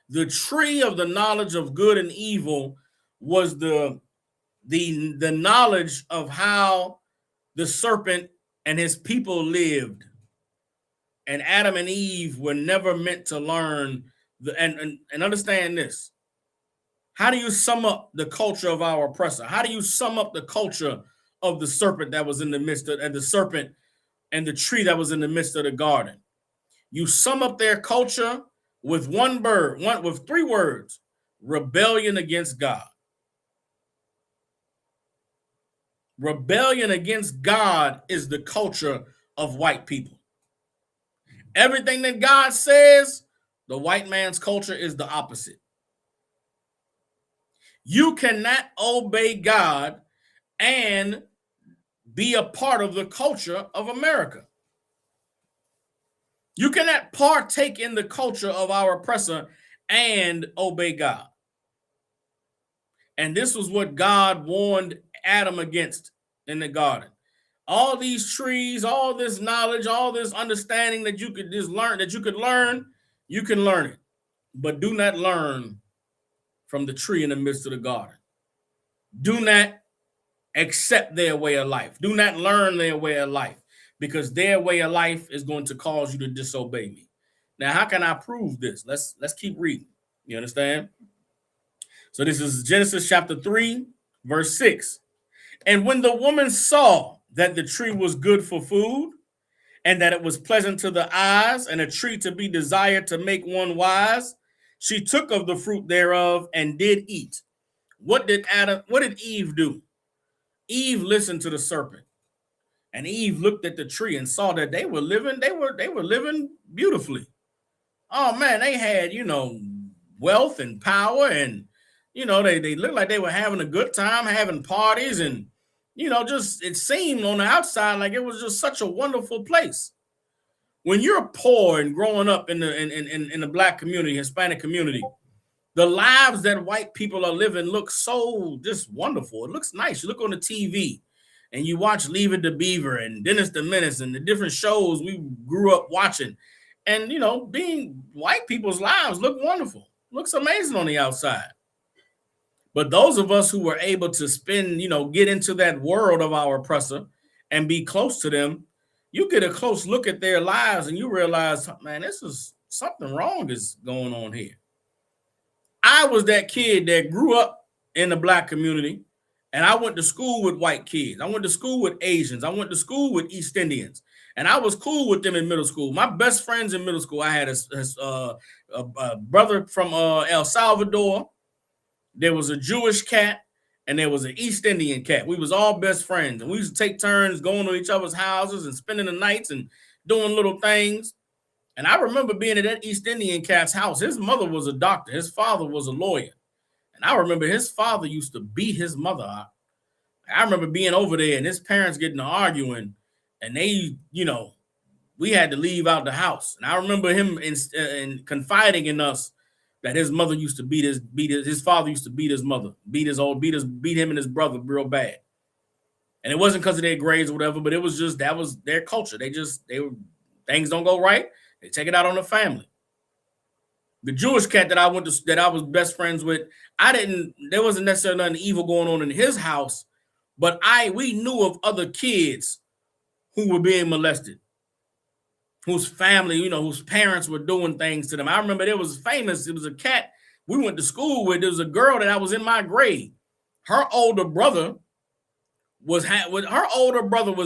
The tree of the knowledge of good and evil was the knowledge of how the serpent and his people lived. And Adam and Eve were never meant to learn and understand this. How do you sum up the culture of our oppressor? How do you sum up the culture of the serpent that was in the midst of, and the serpent and the tree that was in the midst of the garden? You sum up their culture with with 3 words: rebellion against God. Rebellion against God is the culture of white people. Everything that God says, the white man's culture is the opposite. You cannot obey God and be a part of the culture of America. You cannot partake in the culture of our oppressor and obey God. And this was what God warned Adam against in the garden. All these trees, all this knowledge, all this understanding that you could just learn, you can learn it. But do not learn from the tree in the midst of the garden. Do not accept their way of life. Do not learn their way of life, because their way of life is going to cause you to disobey me. Now, how can I prove this? Let's keep reading. You understand? So this is Genesis chapter 3, verse 6. And when the woman saw that the tree was good for food, and that it was pleasant to the eyes, and a tree to be desired to make one wise, she took of the fruit thereof and did eat. What did Eve do? Eve listened to the serpent. And Eve looked at the tree and saw that they were living beautifully. Oh man, they had, wealth and power, and they looked like they were having a good time, having parties, and just it seemed on the outside like it was just such a wonderful place. When you're poor and growing up in the Black community, Hispanic community, the lives that white people are living look so just wonderful. It looks nice. You look on the TV and you watch Leave It to Beaver and Dennis the Menace and the different shows we grew up watching. And, being white people's lives look wonderful. Looks amazing on the outside. But those of us who were able to spend, get into that world of our oppressor and be close to them, you get a close look at their lives and you realize, man, this is something wrong is going on here. I was that kid that grew up in the Black community, and I went to school with white kids. I went to school with Asians. I went to school with East Indians, and I was cool with them in middle school. My best friends in middle school, I had a brother from El Salvador. There was a Jewish cat, and there was an East Indian cat. We was all best friends, and we used to take turns going to each other's houses and spending the nights and doing little things. And I remember being at that East Indian cat's house. His mother was a doctor. His father was a lawyer. And I remember his father used to beat his mother up. I remember being over there and his parents getting to arguing, and they, we had to leave out the house. And I remember him in confiding in us that his mother used to his father used to beat his mother, beat him and his brother real bad. And it wasn't because of their grades or whatever, but it was just that was their culture. Things don't go right, they take it out on the family. The Jewish cat that I was best friends with, there wasn't necessarily nothing evil going on in his house, but we knew of other kids who were being molested, whose family, whose parents were doing things to them. I remember it was a cat we went to school with. There was a girl that I was in my grade. Her older brother was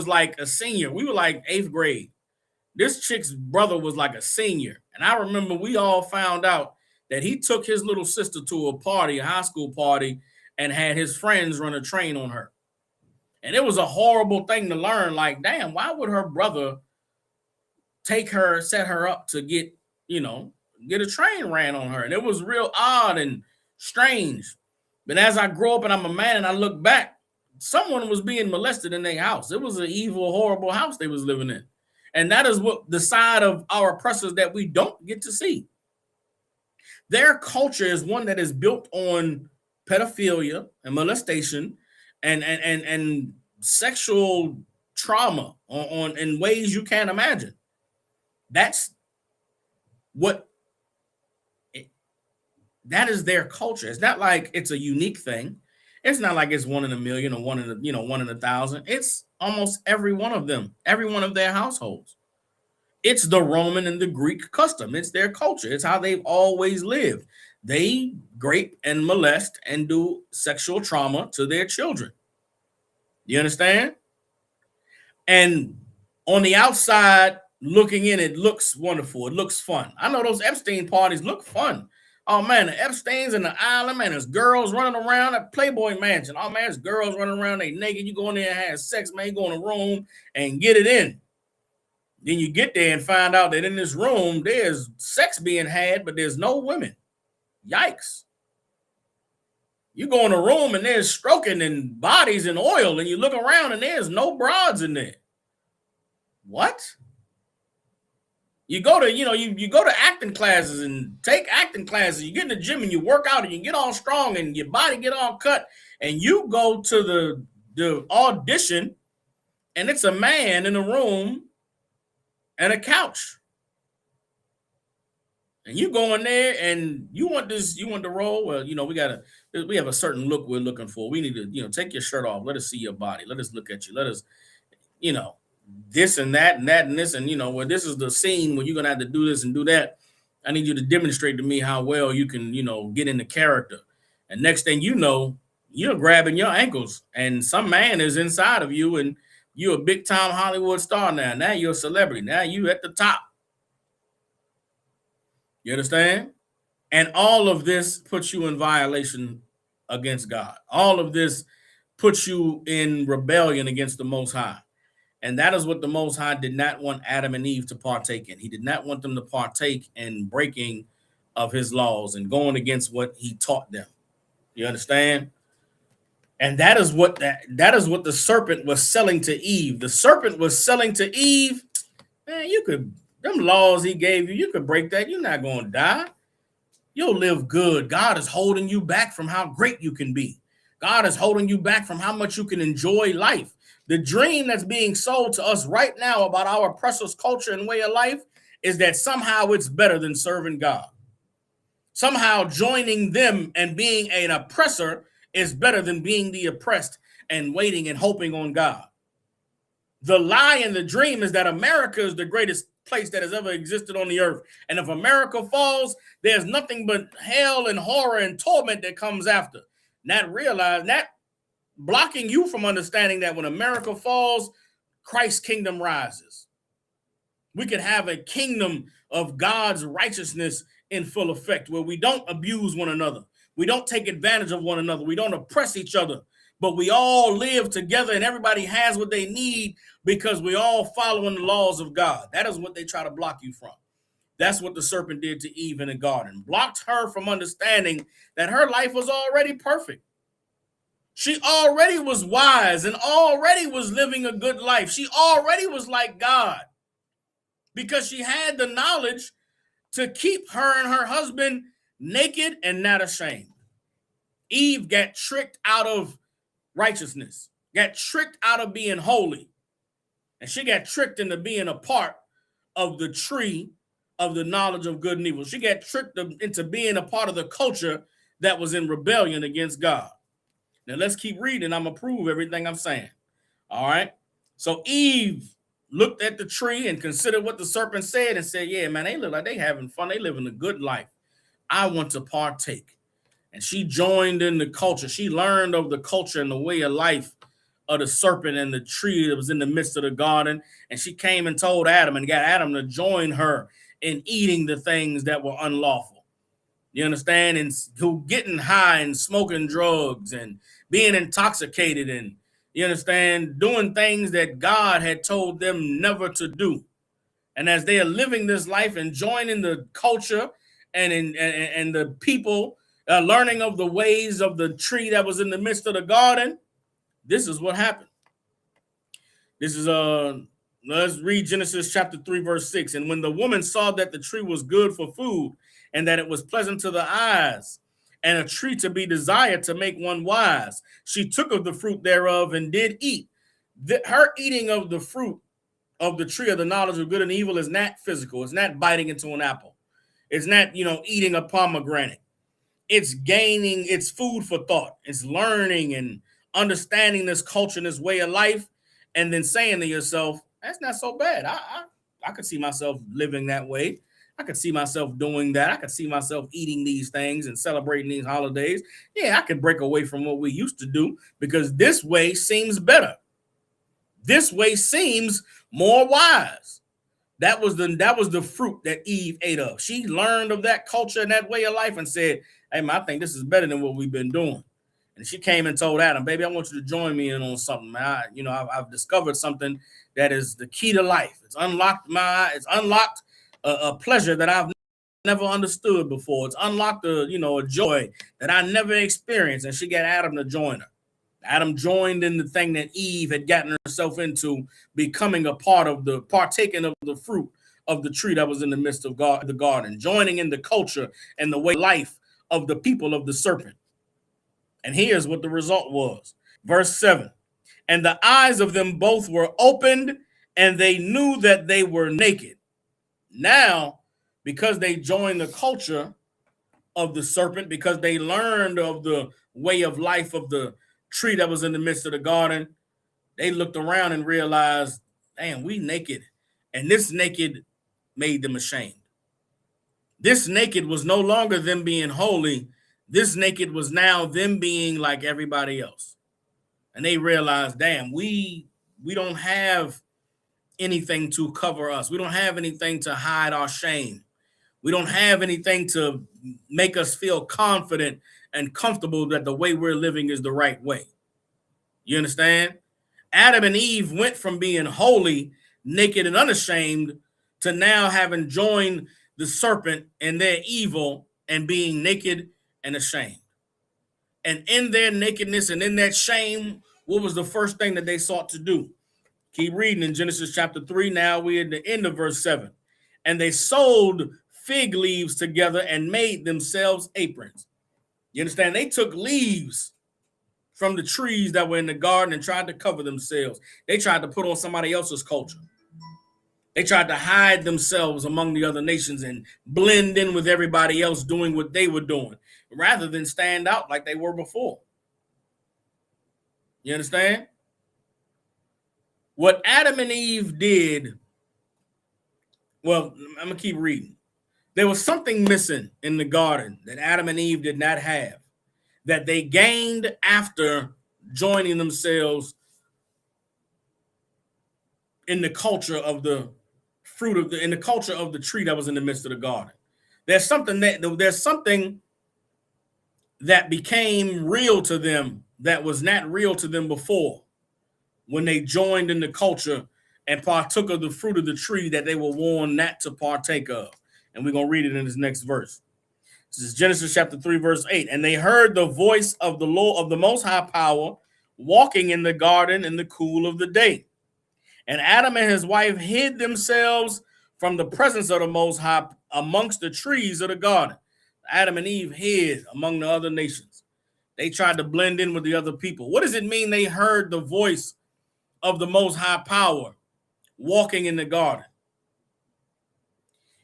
like a senior. We were like 8th grade. This chick's brother was like a senior. And I remember we all found out that he took his little sister to a high school party, and had his friends run a train on her. And it was a horrible thing to learn. Like, damn, why would her brother set her up to get a train ran on her? And it was real odd and strange. But as I grow up and I'm a man and I look back, someone was being molested in their house. It was an evil, horrible house they was living in. And that is what the side of our oppressors that we don't get to see. Their culture is one that is built on pedophilia and molestation and sexual trauma in ways you can't imagine. That is their culture. It's not like it's a unique thing. It's not like it's 1 in a million or 1 in 1,000. It's almost every one of them, every one of their households. It's the Roman and the Greek custom. It's their culture. It's how they've always lived. They grape and molest and do sexual trauma to their children. You understand? And on the outside, looking in, it looks wonderful. It looks fun. I know those Epstein parties look fun. Oh, man, the Epsteins and the island, man, there's girls running around at Playboy Mansion. Oh, man, there's girls running around, they naked. You go in there and have sex, man. You go in a room and get it in. Then you get there and find out that in this room, there's sex being had, but there's no women. Yikes. You go in a room and there's stroking and bodies and oil, and you look around and there's no broads in there. What? You go to, you go to acting classes and take acting classes. You get in the gym and you work out and you get all strong and your body get all cut. And you go to the audition and it's a man in a room and a couch. And you go in there and you want the role. Well, we have a certain look we're looking for. We need to, take your shirt off. Let us see your body. Let us look at you. Let us, this and that and that and this. And, well, this is the scene where you're going to have to do this and do that. I need you to demonstrate to me how well you can, get into character. And next thing you know, you're grabbing your ankles and some man is inside of you and you're a big time Hollywood star now. Now you're a celebrity. Now you at the top. You understand? And all of this puts you in violation against God. All of this puts you in rebellion against the Most High. And that is what the Most High did not want Adam and Eve to partake in. He did not want them to partake in breaking of his laws and going against what he taught them. You understand? And that is what the serpent was selling to Eve. The serpent was selling to Eve, man, them laws he gave you could break that. You're not going to die. You'll live good. God is holding you back from how great you can be. God is holding you back from how much you can enjoy life. The dream that's being sold to us right now about our oppressors' culture and way of life is that somehow it's better than serving God. Somehow joining them and being an oppressor is better than being the oppressed and waiting and hoping on God. The lie and the dream is that America is the greatest place that has ever existed on the earth. And if America falls, there's nothing but hell and horror and torment that comes after. Not realizing that, blocking you from understanding that when America falls, Christ's kingdom rises. We could have a kingdom of God's righteousness in full effect where we don't abuse one another. We don't take advantage of one another. We don't oppress each other, but we all live together and everybody has what they need because we all following the laws of God. That is what they try to block you from. That's what the serpent did to Eve in the garden. Blocked her from understanding that her life was already perfect. She already was wise and already was living a good life. She already was like God because she had the knowledge to keep her and her husband naked and not ashamed. Eve got tricked out of righteousness, got tricked out of being holy, and she got tricked into being a part of the tree of the knowledge of good and evil. She got tricked into being a part of the culture that was in rebellion against God. Now let's keep reading. I'm going to prove everything I'm saying. All right. So Eve looked at the tree and considered what the serpent said and said, yeah, man, they look like they having fun. They living a good life. I want to partake. And she joined in the culture. She learned of the culture and the way of life of the serpent and the tree that was in the midst of the garden. And she came and told Adam and got Adam to join her in eating the things that were unlawful. You understand? And who getting high and smoking drugs and being intoxicated and, you understand, doing things that God had told them never to do. And as they are living this life and joining the culture and the people, learning of the ways of the tree that was in the midst of the garden, this is what happened. This is let's read Genesis chapter 3, verse 6. And when the woman saw that the tree was good for food and that it was pleasant to the eyes and a tree to be desired to make one wise, she took of the fruit thereof and did eat. Her eating of the fruit of the tree of the knowledge of good and evil is not physical. It's not biting into an apple. It's not, eating a pomegranate. It's gaining, it's food for thought. It's learning and understanding this culture and this way of life, and then saying to yourself, that's not so bad. I could see myself living that way. I could see myself doing that. I could see myself eating these things and celebrating these holidays. Yeah, I could break away from what we used to do because this way seems better. This way seems more wise. That was the fruit that Eve ate of. She learned of that culture and that way of life and said, hey, man, I think this is better than what we've been doing. And she came and told Adam, baby, I want you to join me in on something, man. I've discovered something that is the key to life. It's unlocked a pleasure that I've never understood before. It's unlocked a joy that I never experienced. And she got Adam to join her. Adam joined in the thing that Eve had gotten herself into, becoming a part of partaking of the fruit of the tree that was in the midst of the garden, joining in the culture and the way of life of the people of the serpent. And here's what the result was. Verse 7, and the eyes of them both were opened, and they knew that they were naked. Now, because they joined the culture of the serpent, because they learned of the way of life of the tree that was in the midst of the garden, they looked around and realized, damn, we naked. And this naked made them ashamed. This naked was no longer them being holy. This naked was now them being like everybody else. And they realized, damn, we don't have anything to cover us. We don't have anything to hide our shame. We don't have anything to make us feel confident and comfortable that the way we're living is the right way. You understand? Adam and Eve went from being holy, naked, and unashamed to now having joined the serpent and their evil and being naked and ashamed. And in their nakedness and in that shame, what was the first thing that they sought to do? Keep reading in Genesis chapter 3. Now we're at the end of verse 7. And they sewed fig leaves together and made themselves aprons. You understand? They took leaves from the trees that were in the garden and tried to cover themselves. They tried to put on somebody else's culture. They tried to hide themselves among the other nations and blend in with everybody else doing what they were doing, rather than stand out like they were before. You understand? What Adam and Eve did, well, I'm going to keep reading. There was something missing in the garden that Adam and Eve did not have, that they gained after joining themselves in the culture of the fruit of in the culture of the tree that was in the midst of the garden. There's something that became real to them that was not real to them before when they joined in the culture and partook of the fruit of the tree that they were warned not to partake of. And we're going to read it in this next verse. This is Genesis chapter 3, verse 8. And they heard the voice of the Lord of the Most High Power walking in the garden in the cool of the day. And Adam and his wife hid themselves from the presence of the Most High amongst the trees of the garden. Adam and Eve hid among the other nations. They tried to blend in with the other people. What does it mean they heard the voice of the Most High Power walking in the garden?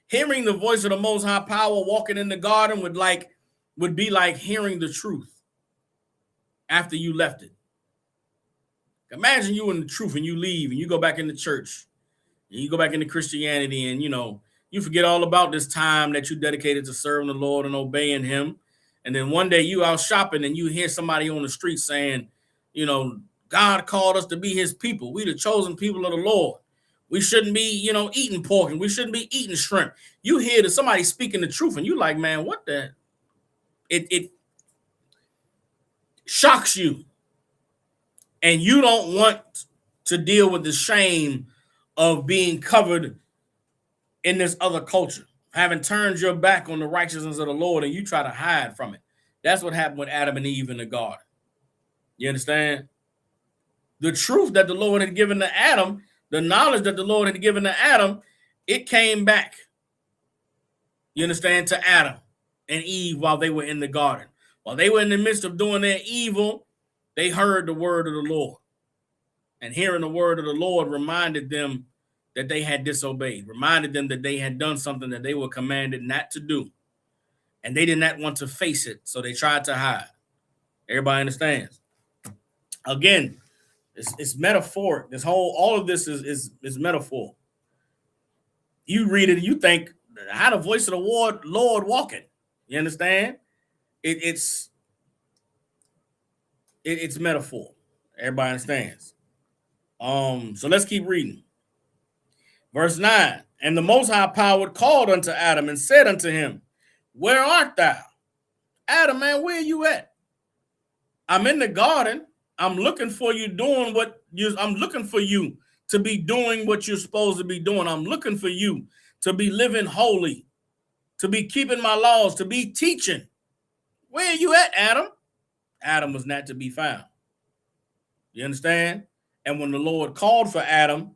Hearing the voice of the Most High Power walking in the garden would be like hearing the truth after you left it. Imagine you in the truth and you leave and you go back into church and you go back into Christianity and, you forget all about this time that you dedicated to serving the Lord and obeying him. And then one day you out shopping and you hear somebody on the street saying, God called us to be his people. We the chosen people of the Lord. We shouldn't be, eating pork and we shouldn't be eating shrimp. You hear that somebody speaking the truth and you like, man, what the? It shocks you. And you don't want to deal with the shame of being covered in this other culture, having turned your back on the righteousness of the Lord and you try to hide from it. That's what happened with Adam and Eve in the garden. You understand? The truth that the Lord had given to Adam, the knowledge that the Lord had given to Adam, it came back, you understand, to Adam and Eve while they were in the garden. While they were in the midst of doing their evil, they heard the word of the Lord. And hearing the word of the Lord reminded them that they had disobeyed, reminded them that they had done something that they were commanded not to do. And they did not want to face it, so they tried to hide. Everybody understands? Again, it's metaphoric. All of this is metaphor. You read it and you think, how the voice of the Lord walking. You understand? It's metaphor. Everybody understands. So let's keep reading. Verse 9. And the Most High Power called unto Adam and said unto him, where art thou? Adam, man, where you at? I'm in the garden. I'm looking for you I'm looking for you to be doing what you're supposed to be doing. I'm looking for you to be living holy, to be keeping my laws, to be teaching. Where are you at, Adam? Adam was not to be found. You understand? And when the Lord called for Adam,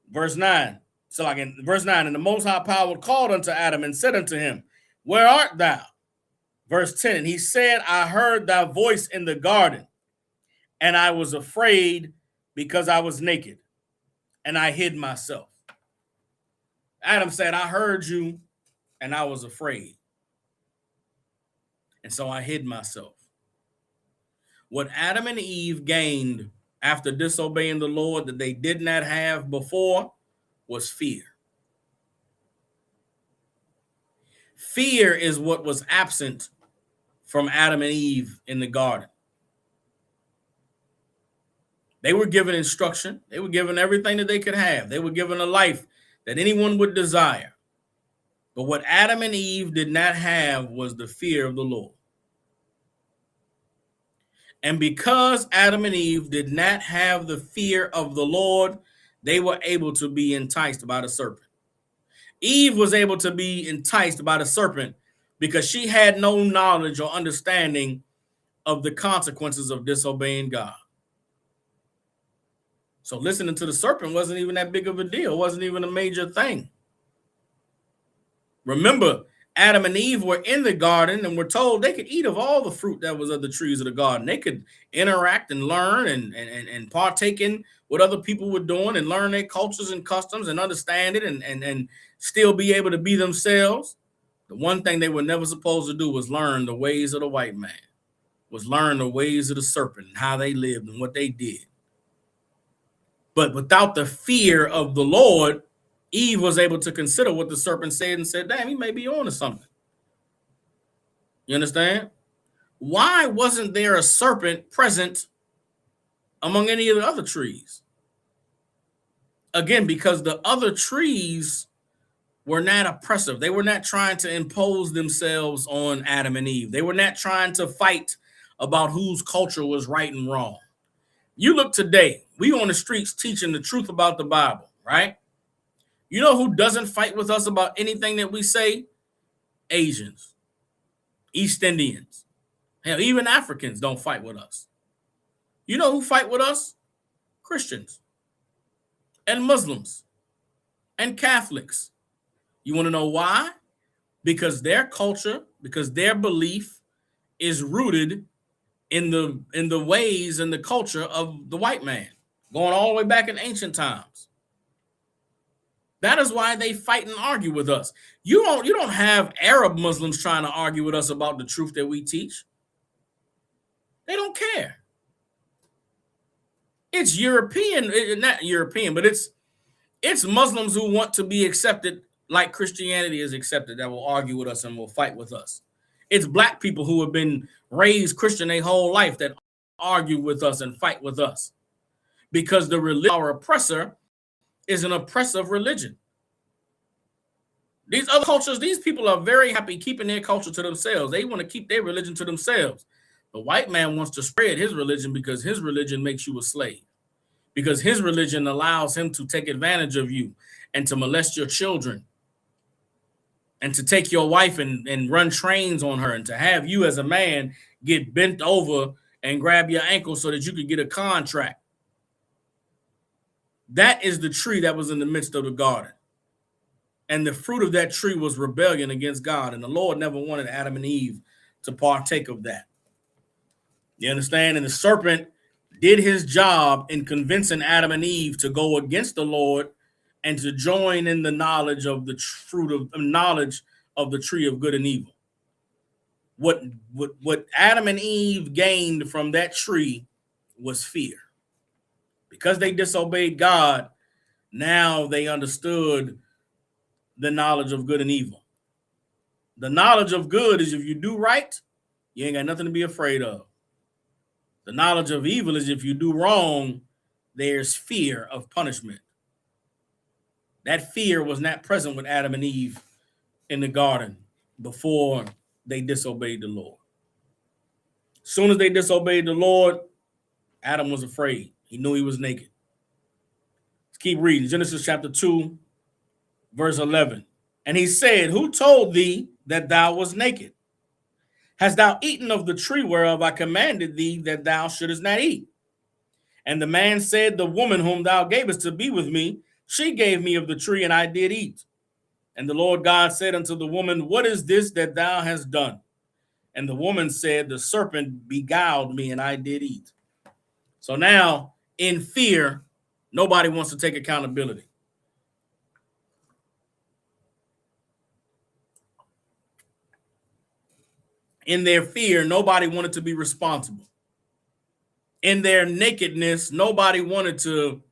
verse 9. So like in verse 9, and the Most High Power called unto Adam and said unto him, where art thou? Verse 10, and he said, I heard thy voice in the garden, and I was afraid because I was naked, and I hid myself. Adam said, I heard you, and I was afraid. And so I hid myself. What Adam and Eve gained after disobeying the Lord that they did not have before was fear. Fear is what was absent from Adam and Eve in the garden. They were given instruction. They were given everything that they could have. They were given a life that anyone would desire. But what Adam and Eve did not have was the fear of the Lord. And because Adam and Eve did not have the fear of the Lord, they were able to be enticed by the serpent. Eve was able to be enticed by the serpent because she had no knowledge or understanding of the consequences of disobeying God. So listening to the serpent wasn't even that big of a deal. It wasn't even a major thing. Remember, Adam and Eve were in the garden and were told they could eat of all the fruit that was of the trees of the garden. They could interact and learn and partake in what other people were doing and learn their cultures and customs and understand it and still be able to be themselves. The one thing they were never supposed to do was learn the ways of the white man, was learn the ways of the serpent and how they lived and what they did. But without the fear of the Lord, Eve was able to consider what the serpent said and said, damn, he may be on to something. You understand? Why wasn't there a serpent present among any of the other trees? Again, because the other trees were not oppressive. They were not trying to impose themselves on Adam and Eve. They were not trying to fight about whose culture was right and wrong. You look today, we on the streets teaching the truth about the Bible, right? You know who doesn't fight with us about anything that we say? Asians, East Indians. Hell, even Africans don't fight with us. You know who fight with us? Christians and Muslims and Catholics. You want to know why? Because their culture because their belief is rooted in the ways and the culture of the white man, going all the way back in ancient times. That is why they fight and argue with us. You don't have Arab Muslims trying to argue with us about the truth that we teach. They don't care. It's European, not European, but it's Muslims who want to be accepted like Christianity is accepted that will argue with us and will fight with us. It's black people who have been raised Christian their whole life that argue with us and fight with us, because the religion, our oppressor, is an oppressive religion. These other cultures, these people are very happy keeping their culture to themselves. They want to keep their religion to themselves. The white man wants to spread his religion because his religion makes you a slave, because his religion allows him to take advantage of you and to molest your children and to take your wife and run trains on her and to have you as a man get bent over and grab your ankle so that you could get a contract. That is the tree that was in the midst of the garden. And the fruit of that tree was rebellion against God. And the Lord never wanted Adam and Eve to partake of that. You understand? And the serpent did his job in convincing Adam and Eve to go against the Lord and to join in the knowledge of the fruit of knowledge of the tree of good and evil. What Adam and Eve gained from that tree was fear. Because they disobeyed God, now they understood the knowledge of good and evil. The knowledge of good is if you do right, you ain't got nothing to be afraid of. The knowledge of evil is if you do wrong, there's fear of punishment. That fear was not present with Adam and Eve in the garden before they disobeyed the Lord. As soon as they disobeyed the Lord, Adam was afraid. He knew he was naked. Let's keep reading. Genesis chapter 2, verse 11. And he said, who told thee that thou was naked? Hast thou eaten of the tree whereof I commanded thee that thou shouldest not eat? And the man said, the woman whom thou gavest to be with me, she gave me of the tree, and I did eat. And the Lord God said unto the woman, what is this that thou hast done? And the woman said, the serpent beguiled me, and I did eat. So now, in fear, nobody wants to take accountability. In their fear, nobody wanted to be responsible. In their nakedness, nobody wanted to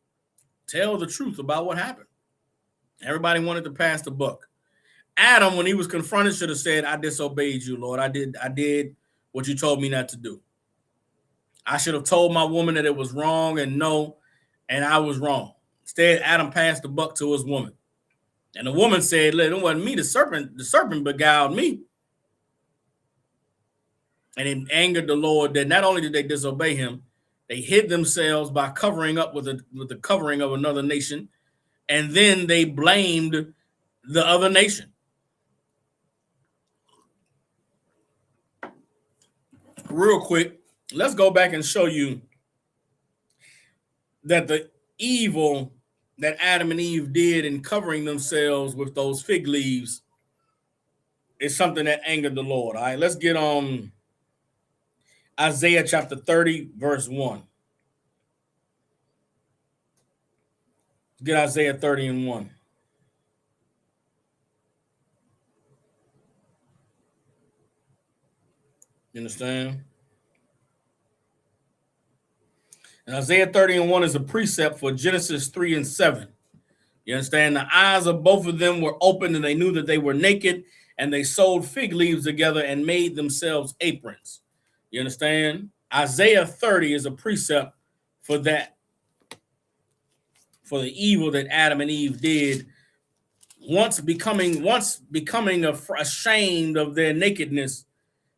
tell the truth about what happened. Everybody wanted to pass the buck. Adam, when he was confronted, should have said, I disobeyed you, Lord. I did what you told me not to do. I should have told my woman that it was wrong and I was wrong. Instead, Adam passed the buck to his woman. And the woman said, look, it wasn't me, the serpent beguiled me. And it angered the Lord that not only did they disobey him, they hid themselves by covering up with the covering of another nation. And then they blamed the other nation. Real quick, let's go back and show you that the evil that Adam and Eve did in covering themselves with those fig leaves is something that angered the Lord. All right, let's get on Isaiah chapter 30, verse 1. Get Isaiah 30 and 1. You understand? And Isaiah 30 and 1 is a precept for Genesis 3 and 7. You understand? The eyes of both of them were open and they knew that they were naked, and they sewed fig leaves together and made themselves aprons. You understand? Isaiah 30 is a precept for that, for the evil that Adam and Eve did. Once becoming ashamed of their nakedness,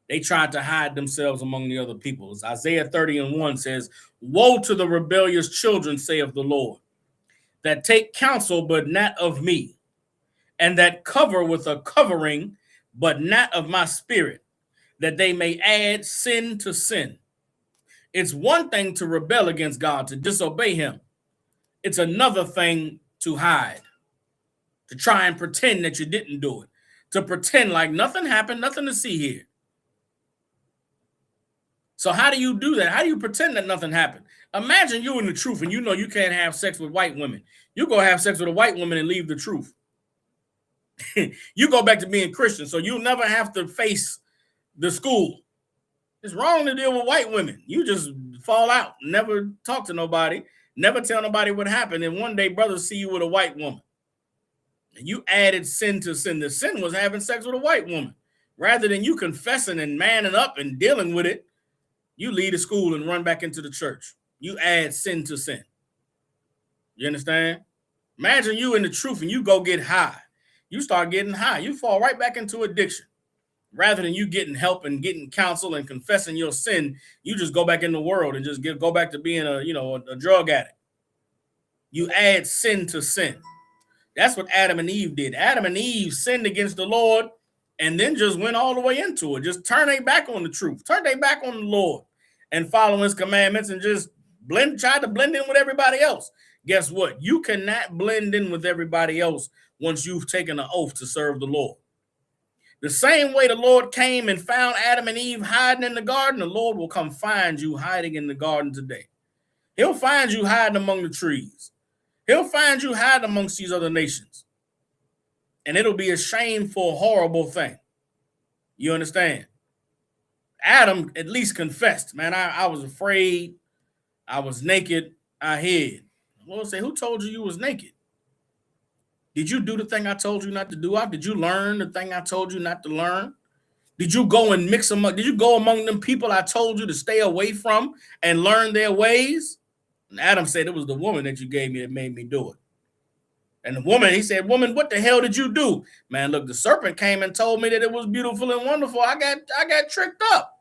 they tried to hide themselves among the other peoples. Isaiah 30 and 1 says, woe to the rebellious children, saith the Lord, that take counsel, but not of me, and that cover with a covering, but not of my spirit, that they may add sin to sin. It's one thing to rebel against God, to disobey him. It's another thing to hide, to try and pretend that you didn't do it, to pretend like nothing happened, nothing to see here. So how do you do that? How do you pretend that nothing happened? Imagine you in the truth and you know you can't have sex with white women. You go have sex with a white woman and leave the truth. You go back to being Christian, so you'll never have to face the school. It's wrong to deal with white women. You just fall out, never talk to nobody, never tell nobody what happened, and one day brothers see you with a white woman. And you added sin to sin. The sin was having sex with a white woman. Rather than you confessing and manning up and dealing with it, you leave the school and run back into the church. You add sin to sin. You understand? Imagine you in the truth and you go get high. You start getting high. You fall right back into addiction. Rather than you getting help and getting counsel and confessing your sin, you just go back in the world and just go back to being a drug addict. You add sin to sin. That's what Adam and Eve did. Adam and Eve sinned against the Lord and then just went all the way into it. Just turn their back on the truth. Turn their back on the Lord and follow his commandments and just try to blend in with everybody else. Guess what? You cannot blend in with everybody else once you've taken an oath to serve the Lord. The same way the Lord came and found Adam and Eve hiding in the garden, the Lord will come find you hiding in the garden today. He'll find you hiding among the trees. He'll find you hiding amongst these other nations. And it'll be a shameful, horrible thing. You understand? Adam at least confessed, man, I was afraid. I was naked. I hid. The Lord said, who told you was naked? Did you do the thing I told you not to do? Did you learn the thing I told you not to learn? Did you go and mix them up? Did you go among them people I told you to stay away from and learn their ways? And Adam said, it was the woman that you gave me that made me do it. And the woman, he said, woman, what the hell did you do? Man, look, the serpent came and told me that it was beautiful and wonderful. I got tricked up.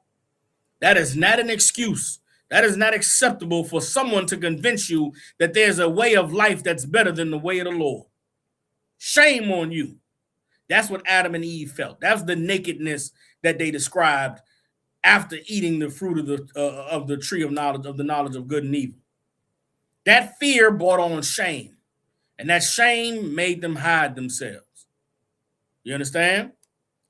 That is not an excuse. That is not acceptable for someone to convince you that there's a way of life that's better than the way of the Lord. Shame on you. That's what Adam and Eve felt. That's the nakedness that they described after eating the fruit of the tree of knowledge, of the knowledge of good and evil. That fear brought on shame. And that shame made them hide themselves. You understand?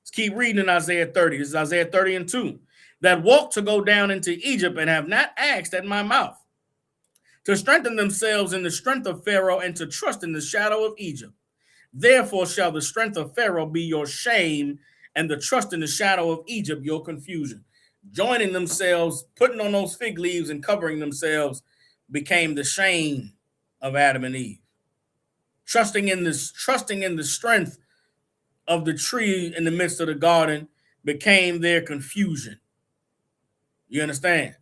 Let's keep reading in Isaiah 30. This is Isaiah 30 and 2. That walk to go down into Egypt and have not asked at my mouth, to strengthen themselves in the strength of Pharaoh and to trust in the shadow of Egypt. Therefore shall the strength of Pharaoh be your shame and the trust in the shadow of Egypt your confusion. Joining themselves, putting on those fig leaves and covering themselves became the shame of Adam and Eve. Trusting in the strength of the tree in the midst of the garden became their confusion. You understand?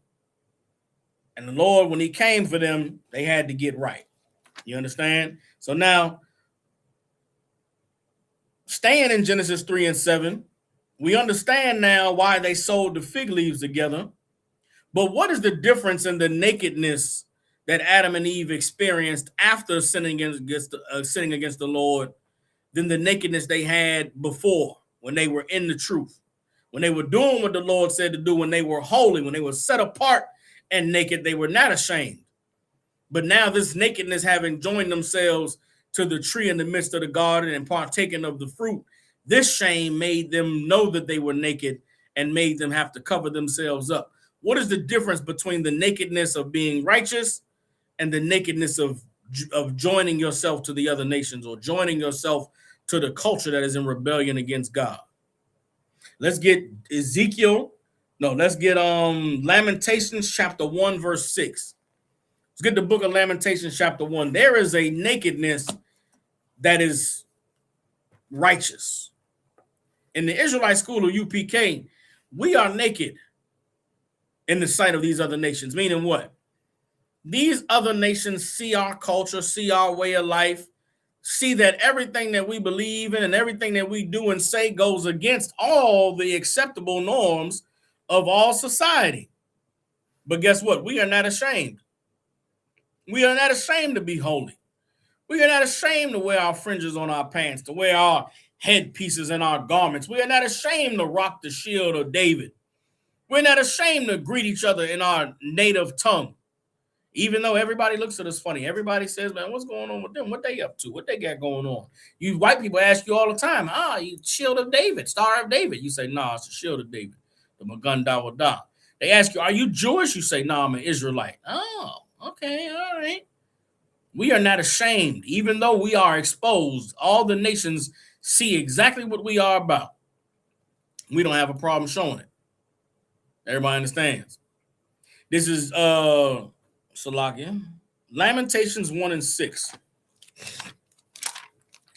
And the Lord, when he came for them, they had to get right. You understand? So now, staying in Genesis 3 and 7, we understand now why they sewed the fig leaves together. But what is the difference in the nakedness that Adam and Eve experienced after sinning against the Lord than the nakedness they had before when they were in the truth, when they were doing what the Lord said to do, when they were holy, when they were set apart and naked, they were not ashamed. But now this nakedness, having joined themselves to the tree in the midst of the garden and partaken of the fruit, this shame made them know that they were naked and made them have to cover themselves up. What is the difference between the nakedness of being righteous and the nakedness of joining yourself to the other nations or joining yourself to the culture that is in rebellion against God? Let's get Lamentations chapter 1, verse 6. Let's get the book of Lamentations chapter 1. There is a nakedness that is righteous. In the Israelite school of UPK, we are naked in the sight of these other nations, meaning what? These other nations see our culture, see our way of life, see that everything that we believe in and everything that we do and say goes against all the acceptable norms of all society. But guess what? We are not ashamed. We are not ashamed to be holy. We are not ashamed to wear our fringes on our pants, to wear our headpieces in our garments. We are not ashamed to rock the shield of David. We're not ashamed to greet each other in our native tongue. Even though everybody looks at us funny, everybody says, man, what's going on with them? What they up to? What they got going on? You white people ask you all the time, you Shield of David, Star of David. You say, nah, it's the Shield of David, the Magun Dawadah. They ask you, are you Jewish? You say, nah, I'm an Israelite. Oh, okay, all right. We are not ashamed, even though we are exposed. All the nations see exactly what we are about. We don't have a problem showing it. Everybody understands. This is Salakia. Lamentations 1 and 6.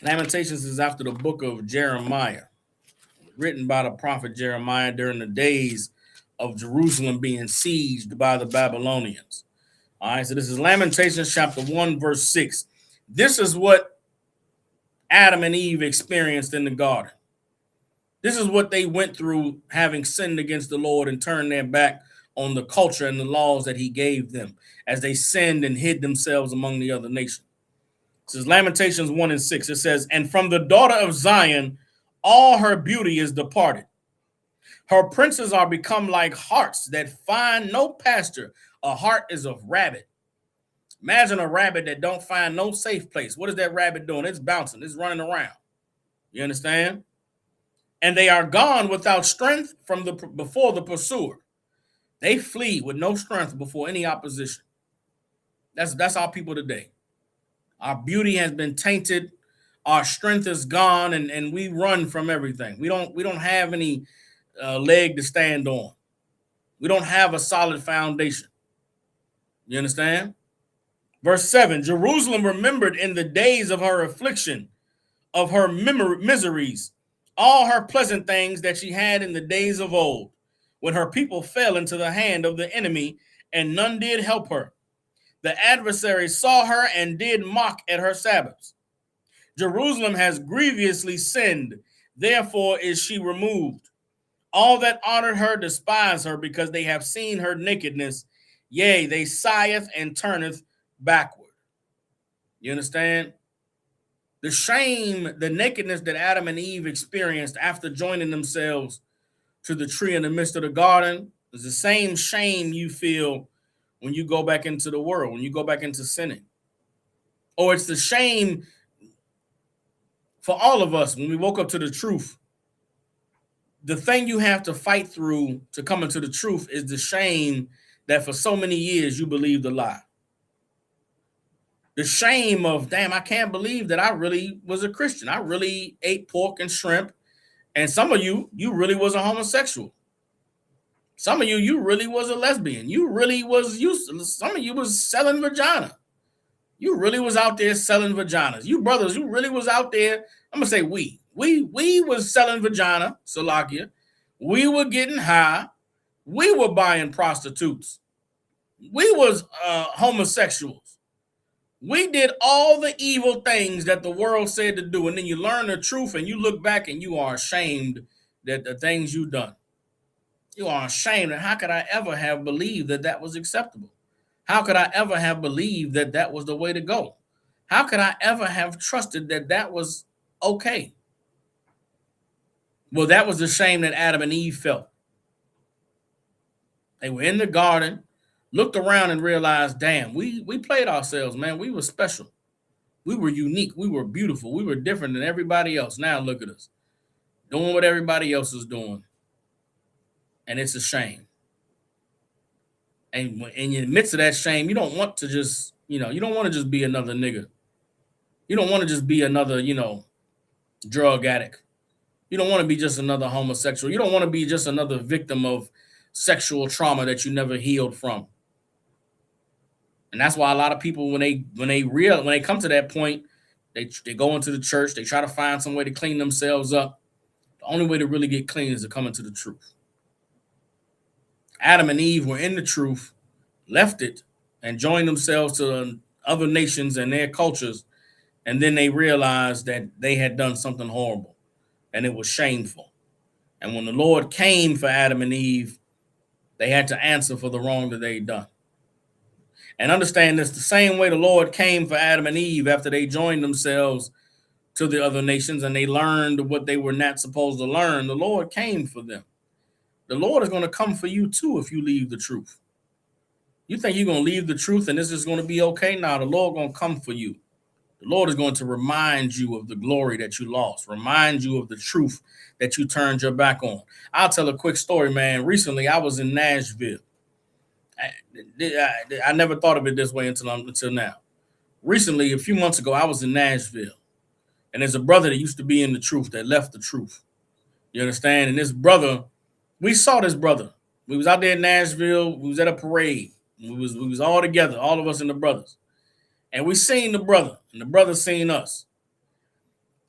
Lamentations is after the book of Jeremiah, written by the prophet Jeremiah during the days of Jerusalem being sieged by the Babylonians. All right, so this is Lamentations chapter 1, verse 6. This is what Adam and Eve experienced in the garden. This is what they went through having sinned against the Lord and turned their back on the culture and the laws that he gave them as they sinned and hid themselves among the other nations. This is Lamentations 1 and 6. It says, and from the daughter of Zion, all her beauty is departed. Her princes are become like harts that find no pasture. A hart is a rabbit. Imagine a rabbit that don't find no safe place. What is that rabbit doing? It's bouncing. It's running around. You understand? And they are gone without strength from before the pursuer. They flee with no strength before any opposition. That's our people today. Our beauty has been tainted. Our strength is gone, and we run from everything. We don't have any leg to stand on. We don't have a solid foundation. You understand? Verse 7, Jerusalem remembered in the days of her affliction, of her miseries, all her pleasant things that she had in the days of old, when her people fell into the hand of the enemy, and none did help her. The adversary saw her and did mock at her Sabbaths. Jerusalem has grievously sinned, therefore is she removed. All that honored her despise her, because they have seen her nakedness. Yea, they sigheth and turneth backward. You understand? The shame, the nakedness that Adam and Eve experienced after joining themselves to the tree in the midst of the garden is the same shame you feel when you go back into the world, when you go back into sinning. Or it's the shame for all of us when we woke up to the truth. The thing you have to fight through to come into the truth is the shame that for so many years you believed a lie. The shame of, damn, I can't believe that I really was a Christian. I really ate pork and shrimp. And some of you really was a homosexual. Some of you really was a lesbian. You really was some of you was selling vagina. You really was out there selling vaginas. You brothers, you really was out there. I'm going to say we was selling vagina, Salakia. We were getting high. We were buying prostitutes. We was homosexuals. We did all the evil things that the world said to do. And then you learn the truth and you look back and you are ashamed that the things you've done. You are ashamed. And how could I ever have believed that that was acceptable? How could I ever have believed that that was the way to go? How could I ever have trusted that that was okay? Well, that was the shame that Adam and Eve felt. They were in the garden, looked around and realized, damn, we played ourselves, man. We were special. We were unique. We were beautiful. We were different than everybody else. Now look at us, doing what everybody else is doing. And it's a shame. And in the midst of that shame, you don't want to just, you don't want to just be another nigga. You don't want to just be another, drug addict. You don't want to be just another homosexual. You don't want to be just another victim of sexual trauma that you never healed from. And that's why a lot of people, when they come to that point, they go into the church, they try to find some way to clean themselves up. The only way to really get clean is to come into the truth. Adam and Eve were in the truth, left it, and joined themselves to other nations and their cultures. And then they realized that they had done something horrible and it was shameful. And when the Lord came for Adam and Eve, they had to answer for the wrong that they'd done. And understand this, the same way the Lord came for Adam and Eve after they joined themselves to the other nations and they learned what they were not supposed to learn, the Lord came for them. The Lord is going to come for you too if you leave the truth. You think you're going to leave the truth and this is going to be okay? Now the Lord going to come for you. The Lord is going to remind you of the glory that you lost, remind you of the truth that you turned your back on. I'll tell a quick story, man. Recently, I was in Nashville. I never thought of it this way until now. Recently, a few months ago, I was in Nashville, and there's a brother that used to be in the truth that left the truth. You understand? And this brother, we saw this brother. We was out there in Nashville. We was at a parade. We was all together, all of us and the brothers. And we seen the brother, and the brother seen us.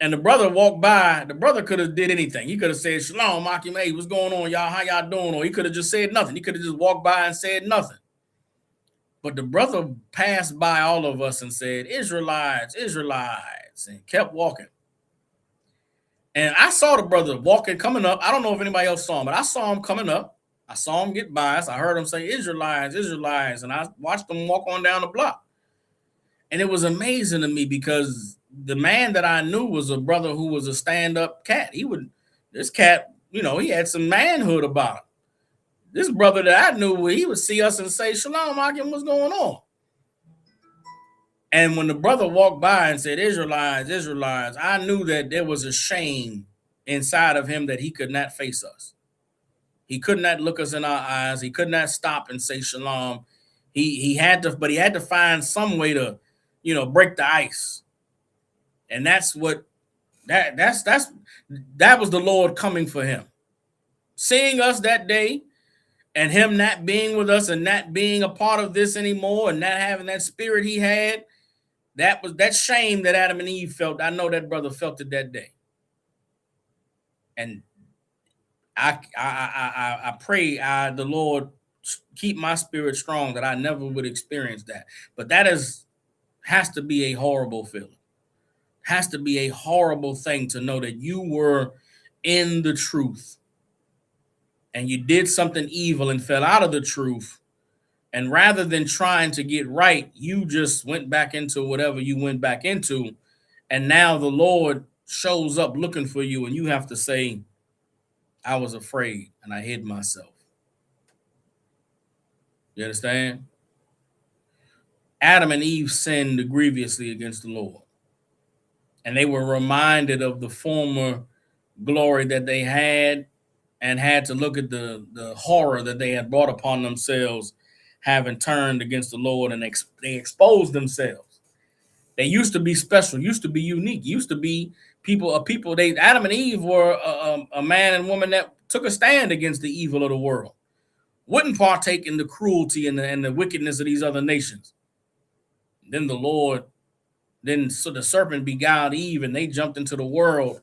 And the brother walked by. The brother could have did anything. He could have said, "Shalom, Akim, hey, what's going on, y'all? How y'all doing?" Or he could have just said nothing. He could have just walked by and said nothing. But the brother passed by all of us and said, "Israelites, Israelites," and kept walking. And I saw the brother walking, coming up. I don't know if anybody else saw him, but I saw him coming up. I saw him get by us. I heard him say, "Israelites, Israelites," and I watched him walk on down the block. And it was amazing to me because the man that I knew was a brother who was a stand-up cat. This cat, he had some manhood about him. This brother that I knew, he would see us and say, "Shalom, Akim, what's going on?" And when the brother walked by and said, "Israelites, Israelites," I knew that there was a shame inside of him that he could not face us. He could not look us in our eyes. He could not stop and say shalom. He had to find some way to, break the ice. And that's what that was the Lord coming for him. Seeing us that day and him not being with us and not being a part of this anymore and not having that spirit he had, that was that shame that Adam and Eve felt. I know that brother felt it that day. And I pray the Lord keep my spirit strong that I never would experience that. But that has to be a horrible feeling. Has to be a horrible thing to know that you were in the truth and you did something evil and fell out of the truth. And rather than trying to get right, you just went back into whatever you went back into. And now the Lord shows up looking for you and you have to say, "I was afraid and I hid myself." You understand? Adam and Eve sinned grievously against the Lord. And they were reminded of the former glory that they had and had to look at the horror that they had brought upon themselves, having turned against the Lord, and they exposed themselves. They used to be special, used to be unique, used to be Adam and Eve were a man and woman that took a stand against the evil of the world, wouldn't partake in the cruelty and the wickedness of these other nations. Then so the serpent beguiled Eve and they jumped into the world.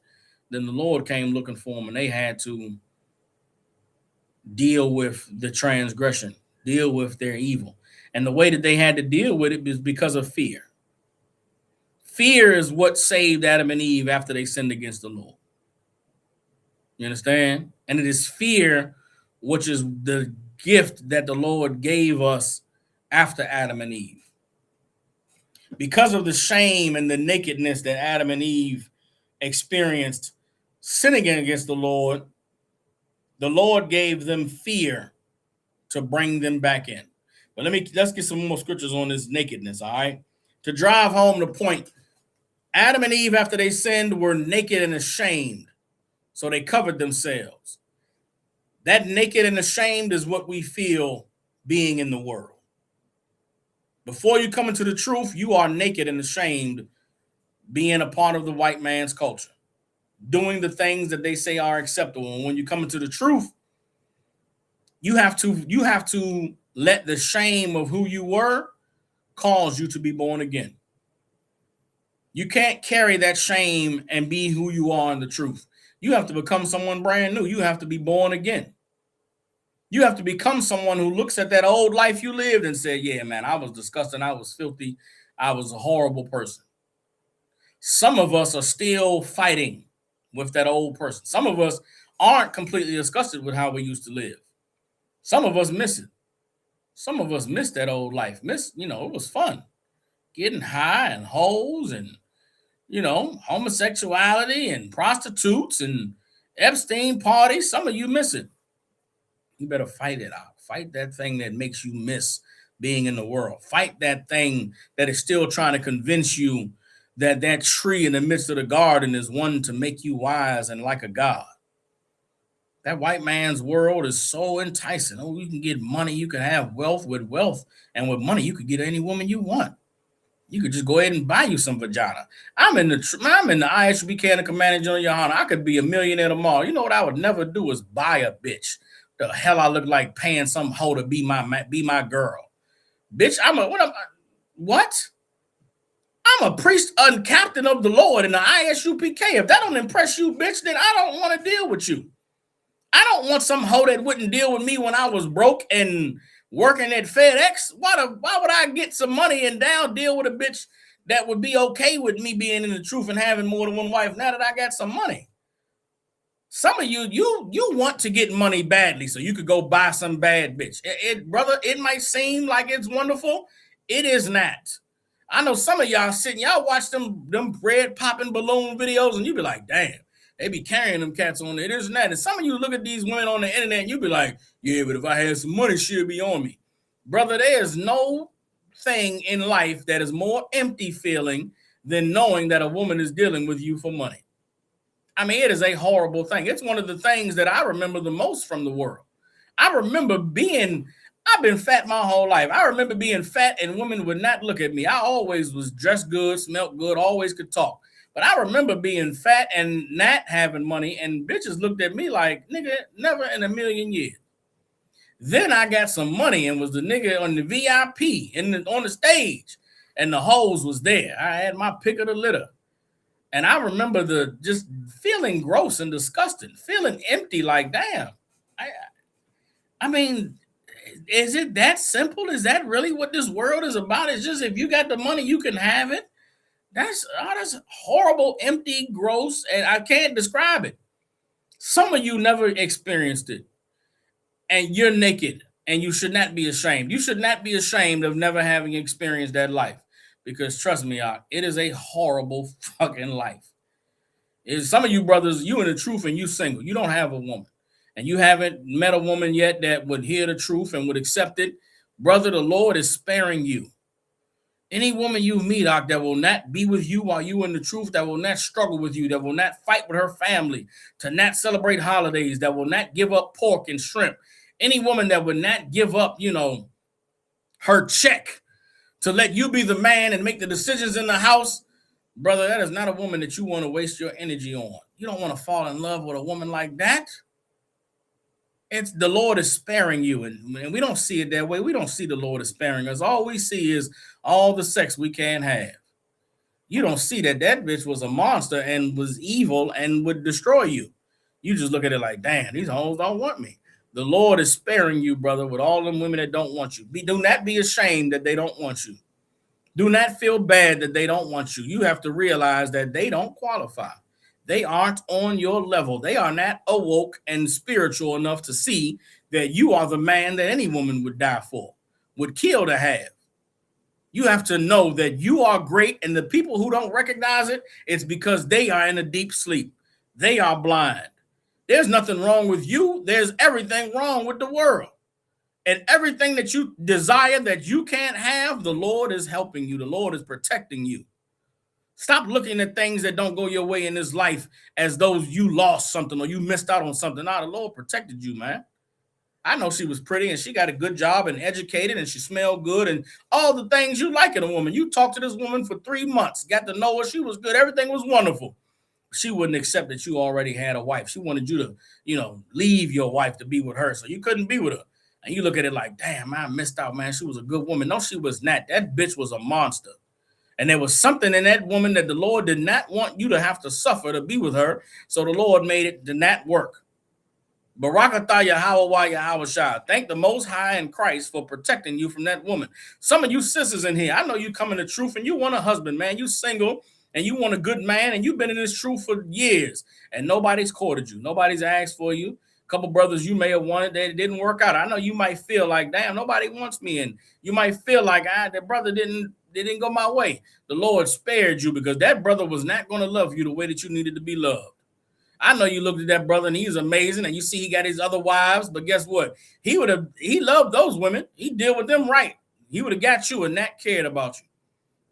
Then the Lord came looking for them and they had to deal with the transgression, deal with their evil. And the way that they had to deal with it is because of fear. Fear is what saved Adam and Eve after they sinned against the Lord. You understand? And it is fear, which is the gift that the Lord gave us after Adam and Eve. Because of the shame and the nakedness that Adam and Eve experienced sinning against the Lord gave them fear to bring them back in. But let's get some more scriptures on this nakedness, all right? To drive home the point, Adam and Eve, after they sinned, were naked and ashamed, so they covered themselves. That naked and ashamed is what we feel being in the world. Before you come into the truth, you are naked and ashamed being a part of the white man's culture, doing the things that they say are acceptable. And when you come into the truth, you have to let the shame of who you were cause you to be born again. You can't carry that shame and be who you are in the truth. You have to become someone brand new. You have to be born again. You have to become someone who looks at that old life you lived and said, "Yeah, man, I was disgusting. I was filthy. I was a horrible person." Some of us are still fighting with that old person. Some of us aren't completely disgusted with how we used to live. Some of us miss it. Some of us miss that old life. It was fun. Getting high and hoes and, homosexuality and prostitutes and Epstein parties. Some of you miss it. You better fight it out. Fight that thing that makes you miss being in the world. Fight that thing that is still trying to convince you that that tree in the midst of the garden is one to make you wise and like a god. That white man's world is so enticing. Oh, you can get money, you can have wealth with wealth, and with money, you could get any woman you want. You could just go ahead and buy you some vagina. I'm in the ISUP Canada Commanding General, Your Honor. I could be a millionaire tomorrow. You know what I would never do is buy a bitch. The hell I look like paying some hoe to be my girl. Bitch, what? I'm a priest and captain of the Lord in the ISUPK. If that don't impress you, bitch, then I don't want to deal with you. I don't want some hoe that wouldn't deal with me when I was broke and working at FedEx. Why would I get some money and now deal with a bitch that would be okay with me being in the truth and having more than one wife now that I got some money? Some of you want to get money badly so you could go buy some bad bitch. Brother, it might seem like it's wonderful. It is not. I know some of y'all y'all watch them bread popping balloon videos and you be like, damn, they be carrying them cats on there. It is and that. And some of you look at these women on the internet and you be like, yeah, but if I had some money, she'd be on me. Brother, there is no thing in life that is more empty feeling than knowing that a woman is dealing with you for money. I mean, it is a horrible thing. It's one of the things that I remember the most from the world. I've been fat my whole life. I remember being fat and women would not look at me. I always was dressed good, smelled good, always could talk. But I remember being fat and not having money, and bitches looked at me like, nigga, never in a million years. Then I got some money and was the nigga on the VIP on the stage, and the hoes was there. I had my pick of the litter. And I remember just feeling gross and disgusting, feeling empty, like, damn. I mean, is it that simple? Is that really what this world is about? It's just if you got the money, you can have it. That's horrible, empty, gross, and I can't describe it. Some of you never experienced it, and you're naked, and you should not be ashamed. You should not be ashamed of never having experienced that life, because trust me, it is a horrible fucking life. Some of you brothers, you in the truth and you single. You don't have a woman, and you haven't met a woman yet that would hear the truth and would accept it. Brother, the Lord is sparing you. Any woman you meet, that will not be with you while you in the truth, that will not struggle with you, that will not fight with her family, to not celebrate holidays, that will not give up pork and shrimp. Any woman that would not give up, her check to let you be the man and make the decisions in the house, brother, that is not a woman that you want to waste your energy on. You don't want to fall in love with a woman like that. It's the Lord is sparing you, and we don't see it that way. We don't see the Lord is sparing us. All we see is all the sex we can't have. You don't see that bitch was a monster and was evil and would destroy you. You just look at it like, damn, these hoes don't want me. The Lord is sparing you, brother, with all them women that don't want you. Do not be ashamed that they don't want you. Do not feel bad that they don't want you. You have to realize that they don't qualify. They aren't on your level. They are not awoke and spiritual enough to see that you are the man that any woman would die for, would kill to have. You have to know that you are great, and the people who don't recognize it, it's because they are in a deep sleep. They are blind. There's nothing wrong with you. There's everything wrong with the world. And everything that you desire that you can't have, the Lord is helping you. The Lord is protecting you. Stop looking at things that don't go your way in this life as though you lost something or you missed out on something. Nah, the Lord protected you, man. I know she was pretty and she got a good job and educated and she smelled good and all the things you like in a woman. You talked to this woman for 3 months, got to know her. She was good. Everything was wonderful. She wouldn't accept that you already had a wife. She wanted you to, leave your wife to be with her. So you couldn't be with her. And you look at it like, damn, I missed out, man. She was a good woman. No, she was not. That bitch was a monster. And there was something in that woman that the Lord did not want you to have to suffer to be with her. So the Lord made it to not work. Barakatah Yahweh Yahweh Shah. Thank the Most High in Christ for protecting you from that woman. Some of you sisters in here, I know you come in the truth and you want a husband, man. You single and you want a good man and you've been in this truth for years and nobody's courted you. Nobody's asked for you. A couple brothers you may have wanted that didn't work out. I know you might feel like, damn, nobody wants me. And you might feel like, that brother didn't go my way. The Lord spared you because that brother was not going to love you the way that you needed to be loved. I know you looked at that brother and he's amazing and you see he got his other wives, but guess what? He loved those women. He dealt with them right. He would have got you and not cared about you.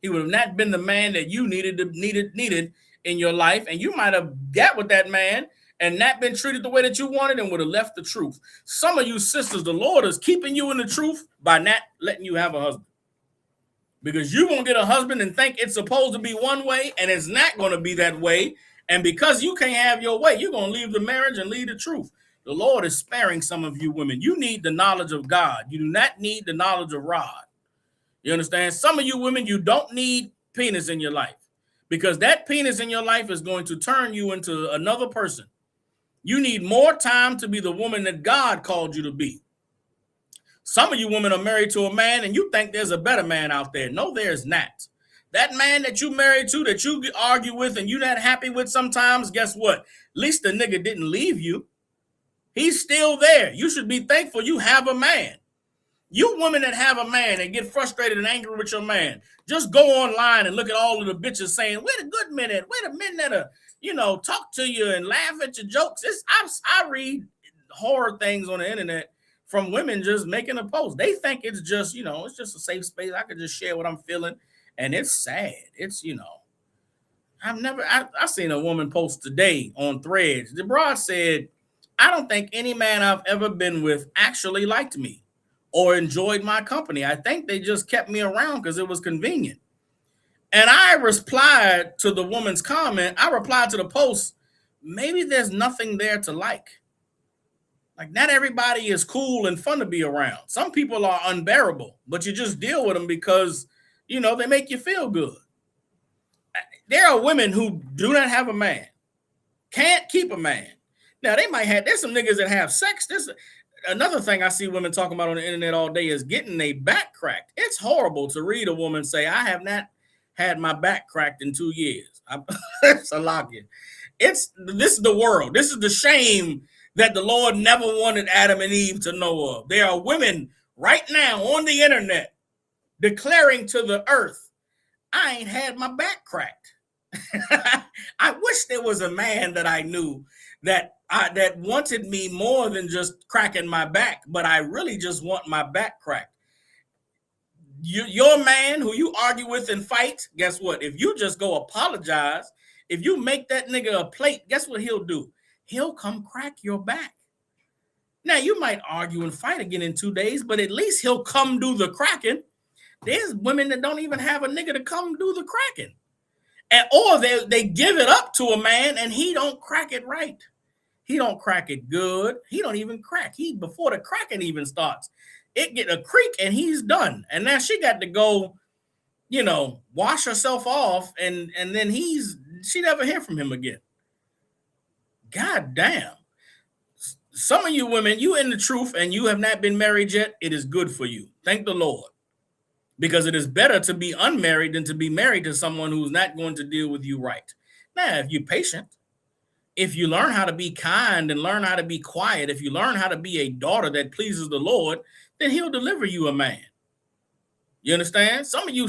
He would have not been the man that you needed in your life. And you might have got with that man and not been treated the way that you wanted and would have left the truth. Some of you sisters, the Lord is keeping you in the truth by not letting you have a husband. Because you're going to get a husband and think it's supposed to be one way and it's not going to be that way. And because you can't have your way, you're going to leave the marriage and leave the truth. The Lord is sparing some of you women. You need the knowledge of God. You do not need the knowledge of Rod. You understand? Some of you women, you don't need penis in your life because that penis in your life is going to turn you into another person. You need more time to be the woman that God called you to be. Some of you women are married to a man and you think there's a better man out there. No, there's not. That man that you married to, that you argue with and you're not happy with sometimes, guess what? At least the nigga didn't leave you. He's still there. You should be thankful you have a man. You women that have a man and get frustrated and angry with your man, just go online and look at all of the bitches saying, where the good men at? Where the men that are, talk to you and laugh at your jokes? I read horror things on the internet from women just making a post. They think it's just, it's just a safe space. I could just share what I'm feeling. And it's sad. It's, I seen a woman post today on Threads. The broad said, I don't think any man I've ever been with actually liked me or enjoyed my company. I think they just kept me around because it was convenient. And I replied to the woman's comment. I replied to the post, maybe there's nothing there to like. Like, not everybody is cool and fun to be around. Some people are unbearable, but you just deal with them because, they make you feel good. There are women who do not have a man, can't keep a man. Now, there's some niggas that have sex. Another thing I see women talking about on the internet all day is getting their back cracked. It's horrible to read a woman say, I have not had my back cracked in 2 years. It's a lock-in. This is the world. This is the shame that the Lord never wanted Adam and Eve to know of. There are women right now on the internet declaring to the earth, I ain't had my back cracked. I wish there was a man that I knew that wanted me more than just cracking my back, but I really just want my back cracked. Your man who you argue with and fight, guess what? If you just go apologize, if you make that nigga a plate, guess what he'll do? He'll come crack your back. Now, you might argue and fight again in 2 days, but at least he'll come do the cracking. There's women that don't even have a nigga to come do the cracking. Or they give it up to a man and he don't crack it right. He don't crack it good. He don't even crack. Before the cracking even starts, it get a creak and he's done. And now she got to go, wash herself off and then she never hear from him again. God damn. Some of you women, you in the truth and you have not been married yet. It is good for you. Thank the Lord. Because it is better to be unmarried than to be married to someone who's not going to deal with you right. Now, if you're patient, if you learn how to be kind and learn how to be quiet, if you learn how to be a daughter that pleases the Lord, then he'll deliver you a man. You understand? Some of you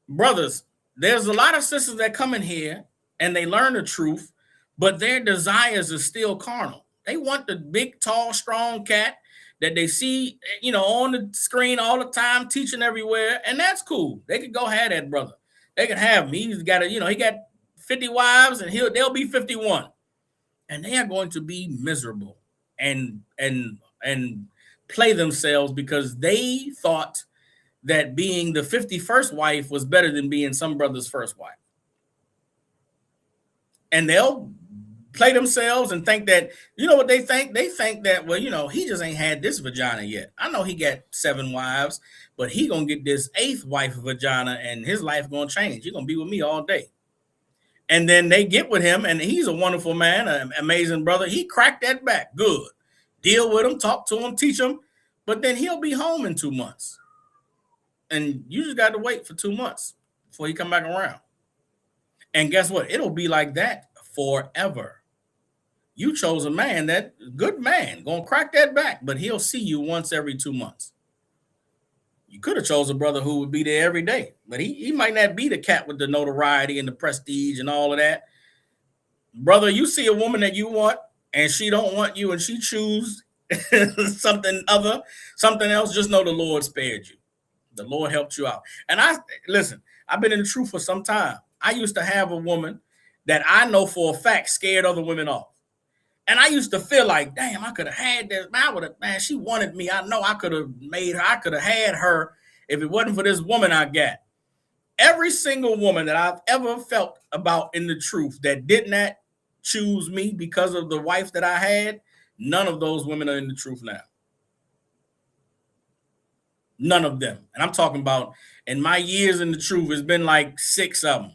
brothers, there's a lot of sisters that come in here and they learn the truth, but their desires are still carnal. They want the big, tall, strong cat that they see, on the screen all the time, teaching everywhere, and that's cool. They could go have that brother. They could have him. He's got he got 50 wives, and they'll be 51, and they are going to be miserable and play themselves because they thought that being the 51st wife was better than being some brother's first wife, and they'll play themselves and think that, what they think? They think that, well, he just ain't had this vagina yet. I know he got 7 wives, but he gonna get this 8th wife vagina and his life gonna change. He's gonna be with me all day. And then they get with him and he's a wonderful man, an amazing brother. He cracked that back. Good. Deal with him, talk to him, teach him, but then he'll be home in 2 months. And you just got to wait for 2 months before he come back around. And guess what? It'll be like that forever. You chose a man, that good man, gonna crack that back, but he'll see you once every 2 months. You could have chose a brother who would be there every day, but he might not be the cat with the notoriety and the prestige and all of that. Brother, you see a woman that you want and she don't want you and she choose something else, just know the Lord spared you. The Lord helped you out. And listen, I've been in the truth for some time. I used to have a woman that I know for a fact scared other women off. And I used to feel like, damn, I could have had this. Man, she wanted me. I know I could have had her if it wasn't for this woman I got. Every single woman that I've ever felt about in the truth that did not choose me because of the wife that I had, none of those women are in the truth now. None of them. And I'm talking about in my years in the truth, it's been like 6 of them.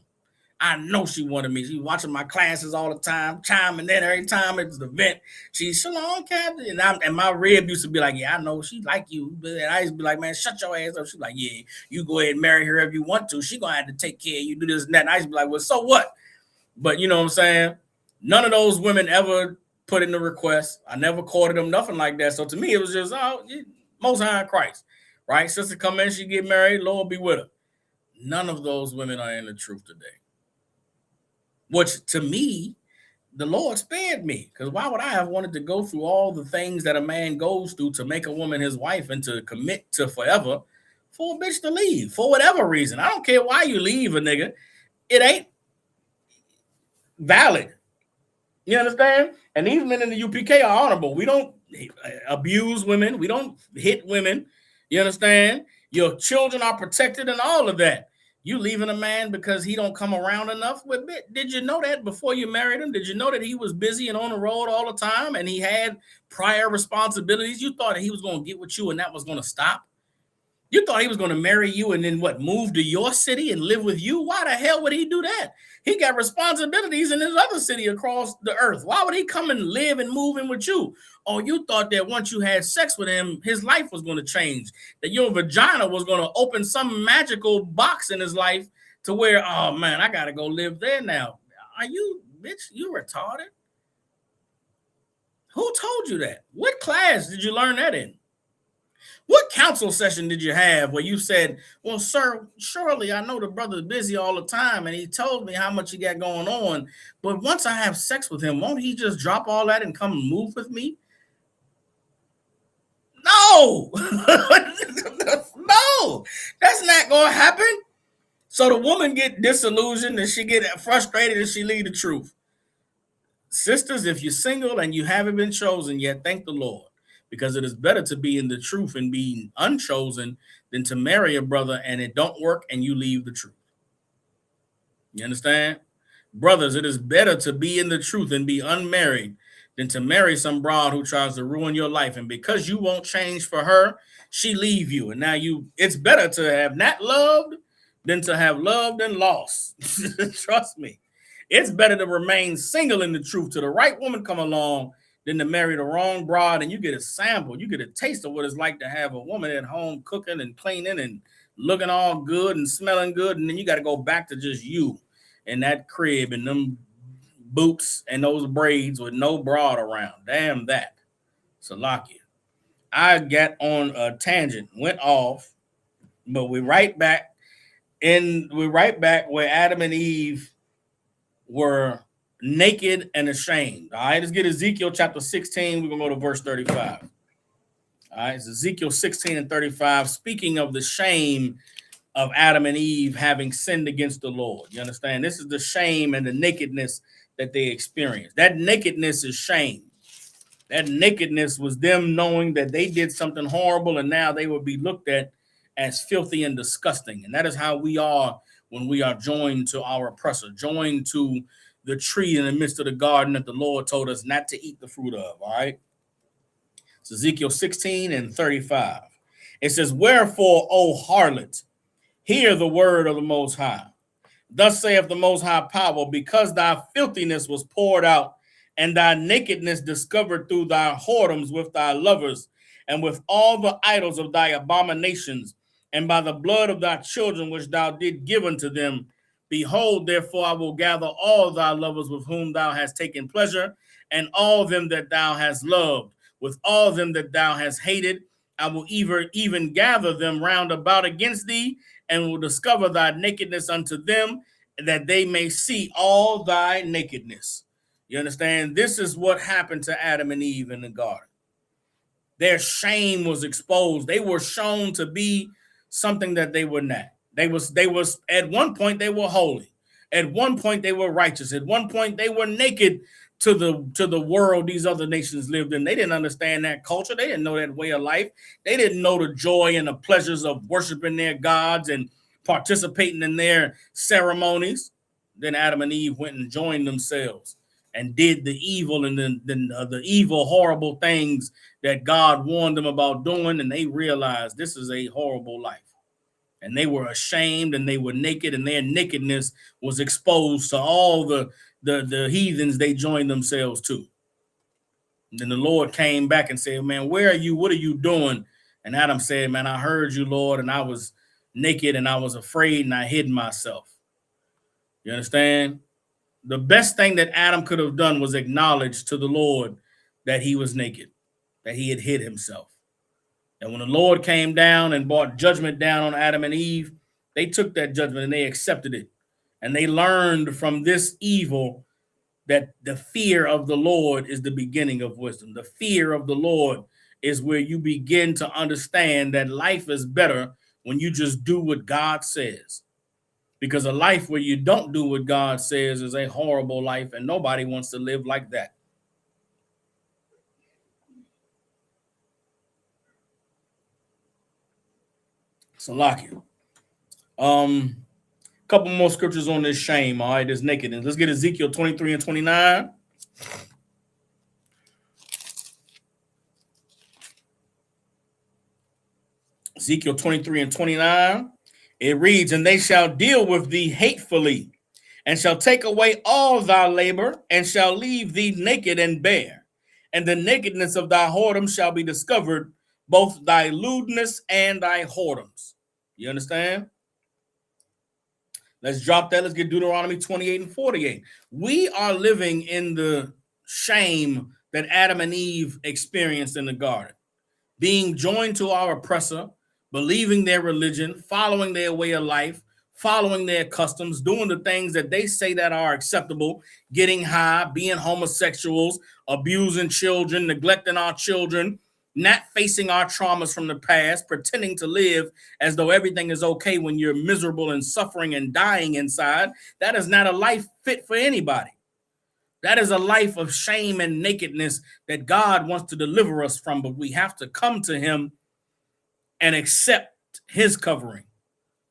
I know she wanted me. She's watching my classes all the time, chiming in every time it's the event. She's Shalom, Captain. And my rib used to be like, yeah, I know she like you. And I used to be like, man, shut your ass up. She's like, yeah, you go ahead and marry her if you want to. She gonna have to take care of you, do this and that. And I used to be like, well, so what? But you know what I'm saying? None of those women ever put in the request. I never courted them, nothing like that. So to me, it was just, Most High in Christ, right? Sister come in, she get married, Lord be with her. None of those women are in the truth today. Which to me, the Lord spared me. Because why would I have wanted to go through all the things that a man goes through to make a woman his wife and to commit to forever for a bitch to leave for whatever reason? I don't care why you leave a nigga. It ain't valid. You understand? And these men in the UPK are honorable. We don't abuse women. We don't hit women. You understand? Your children are protected and all of that. You leaving a man because he don't come around enough? Did you know that before you married him? Did you know that he was busy and on the road all the time and he had prior responsibilities? You thought that he was going to get with you and that was going to stop? You thought he was going to marry you and then move to your city and live with you? Why the hell would he do that? He got responsibilities in his other city across the earth. Why would he come and live and move in with you? Or you thought that once you had sex with him, his life was going to change, that your vagina was going to open some magical box in his life to where, oh man, I got to go live there now. Are you, bitch, you retarded? Who told you that? What class did you learn that in? What council session did you have where you said, well, sir, surely I know the brother's busy all the time and he told me how much he got going on, but once I have sex with him, won't he just drop all that and come and move with me? No, no, that's not going to happen. So the woman get disillusioned and she get frustrated and she leave the truth. Sisters, if you're single and you haven't been chosen yet, thank the Lord. Because it is better to be in the truth and be unchosen than to marry a brother and it don't work and you leave the truth. You understand? Brothers, it is better to be in the truth and be unmarried than to marry some broad who tries to ruin your life. And because you won't change for her, she leave you. And now it's better to have not loved than to have loved and lost. Trust me. It's better to remain single in the truth till the right woman come along than to marry the wrong broad and you get a sample. You get a taste of what it's like to have a woman at home cooking and cleaning and looking all good and smelling good. And then you got to go back to just you in that crib and them boots and those braids with no broad around. Damn that. Salakia. I got on a tangent, went off, but we're right back where Adam and Eve were naked and ashamed. All right, let's get Ezekiel chapter 16. We're going to go to verse 35. All right, it's Ezekiel 16 and 35, speaking of the shame of Adam and Eve having sinned against the Lord. You understand? This is the shame and the nakedness that they experienced. That nakedness is shame. That nakedness was them knowing that they did something horrible and now they would be looked at as filthy and disgusting. And that is how we are when we are joined to our oppressor, joined to the tree in the midst of the garden that the Lord told us not to eat the fruit of, all right? It's Ezekiel 16 and 35. It says, wherefore, O harlot, hear the word of the Most High. Thus saith the Most High Power, because thy filthiness was poured out, and thy nakedness discovered through thy whoredoms with thy lovers, and with all the idols of thy abominations, and by the blood of thy children which thou did give unto them. Behold, therefore, I will gather all thy lovers with whom thou hast taken pleasure, and all them that thou hast loved, with all them that thou hast hated. I will even gather them round about against thee, and will discover thy nakedness unto them, that they may see all thy nakedness. You understand? This is what happened to Adam and Eve in the garden. Their shame was exposed. They were shown to be something that they were not. They was at one point they were holy. At one point they were righteous. At one point they were naked to the world these other nations lived in. They didn't understand that culture. They didn't know that way of life. They didn't know the joy and the pleasures of worshiping their gods and participating in their ceremonies. Then Adam and Eve went and joined themselves and did the evil and the evil, horrible things that God warned them about doing, and they realized this is a horrible life. And they were ashamed and they were naked, and their nakedness was exposed to all the heathens they joined themselves to. And then the Lord came back and said, man, where are you? What are you doing? And Adam said, man, I heard you, Lord, and I was naked and I was afraid and I hid myself. You understand? The best thing that Adam could have done was acknowledge to the Lord that he was naked, that he had hid himself. And when the Lord came down and brought judgment down on Adam and Eve, they took that judgment and they accepted it. And they learned from this evil that the fear of the Lord is the beginning of wisdom. The fear of the Lord is where you begin to understand that life is better when you just do what God says. Because a life where you don't do what God says is a horrible life, and nobody wants to live like that. Salakia. Couple more scriptures on this shame. All right, this nakedness. Let's get Ezekiel 23 and 29. Ezekiel 23 and 29. It reads, and they shall deal with thee hatefully, and shall take away all thy labor, and shall leave thee naked and bare. And the nakedness of thy whoredom shall be discovered, both thy lewdness and thy whoredoms. You understand? Let's drop that. Let's get Deuteronomy 28 and 48. We are living in the shame that Adam and Eve experienced in the garden, being joined to our oppressor, believing their religion, following their way of life, following their customs, doing the things that they say that are acceptable, getting high, being homosexuals, abusing children, neglecting our children, not facing our traumas from the past, pretending to live as though everything is okay when you're miserable and suffering and dying inside. That is not a life fit for anybody. That is a life of shame and nakedness that God wants to deliver us from, but we have to come to him and accept his covering.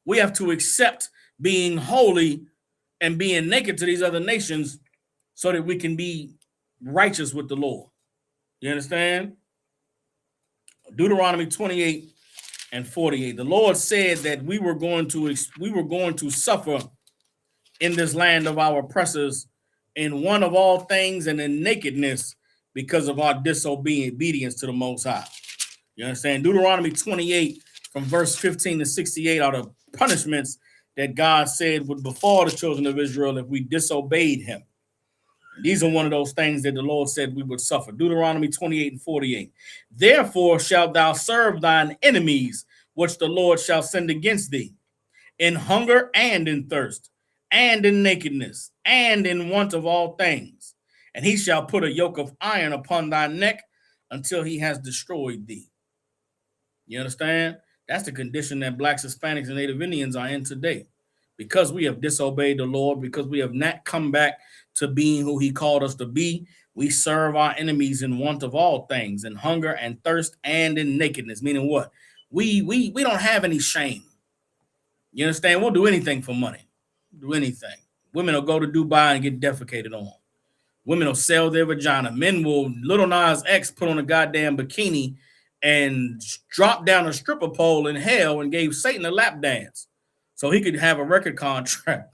We have to accept being holy and being naked to these other nations so that we can be righteous with the Lord. You understand? Deuteronomy 28 and 48. The Lord said that we were going to suffer in this land of our oppressors in one of all things and in nakedness because of our disobedience to the Most High. You understand? Deuteronomy 28 from verse 15 to 68 are the punishments that God said would befall the children of Israel if we disobeyed him. These are one of those things that the Lord said we would suffer. Deuteronomy 28 and 48. Therefore shalt thou serve thine enemies, which the Lord shall send against thee, in hunger and in thirst, and in nakedness, and in want of all things. And he shall put a yoke of iron upon thy neck until he has destroyed thee. You understand? That's the condition that blacks, Hispanics, and Native Indians are in today. Because we have disobeyed the Lord, because we have not come back to being who he called us to be, we serve our enemies in want of all things, in hunger and thirst and in nakedness. Meaning what? We don't have any shame. You understand? We'll do anything for money. Do anything. Women will go to Dubai and get defecated on. Women will sell their vagina. Men will, Lil Nas X put on a goddamn bikini and dropped down a stripper pole in hell and gave Satan a lap dance so he could have a record contract.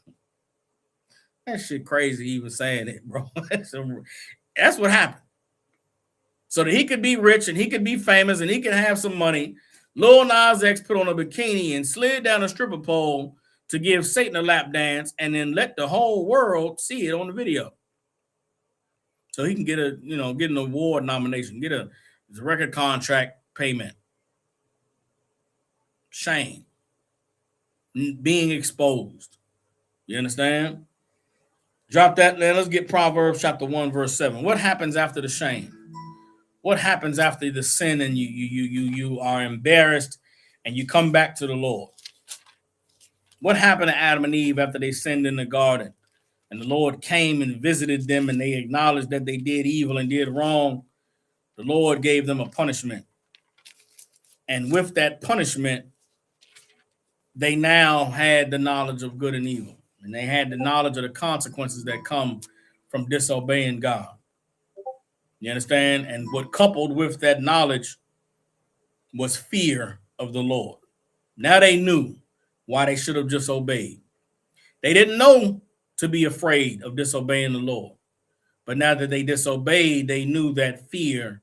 That shit crazy even saying it, bro. That's what happened. So that he could be rich and he could be famous and he could have some money, Lil Nas X put on a bikini and slid down a stripper pole to give Satan a lap dance and then let the whole world see it on the video. So he can get an award nomination, get a record contract payment. Shame. Being exposed. You understand? Drop that. Let's get Proverbs chapter 1, verse 7. What happens after the shame? What happens after the sin and you are embarrassed and you come back to the Lord? What happened to Adam and Eve after they sinned in the garden? And the Lord came and visited them and they acknowledged that they did evil and did wrong. The Lord gave them a punishment. And with that punishment, they now had the knowledge of good and evil. And they had the knowledge of the consequences that come from disobeying God. You understand? And what coupled with that knowledge was fear of the Lord. Now they knew why they should have just obeyed. They didn't know to be afraid of disobeying the Lord. But now that they disobeyed, they knew that fear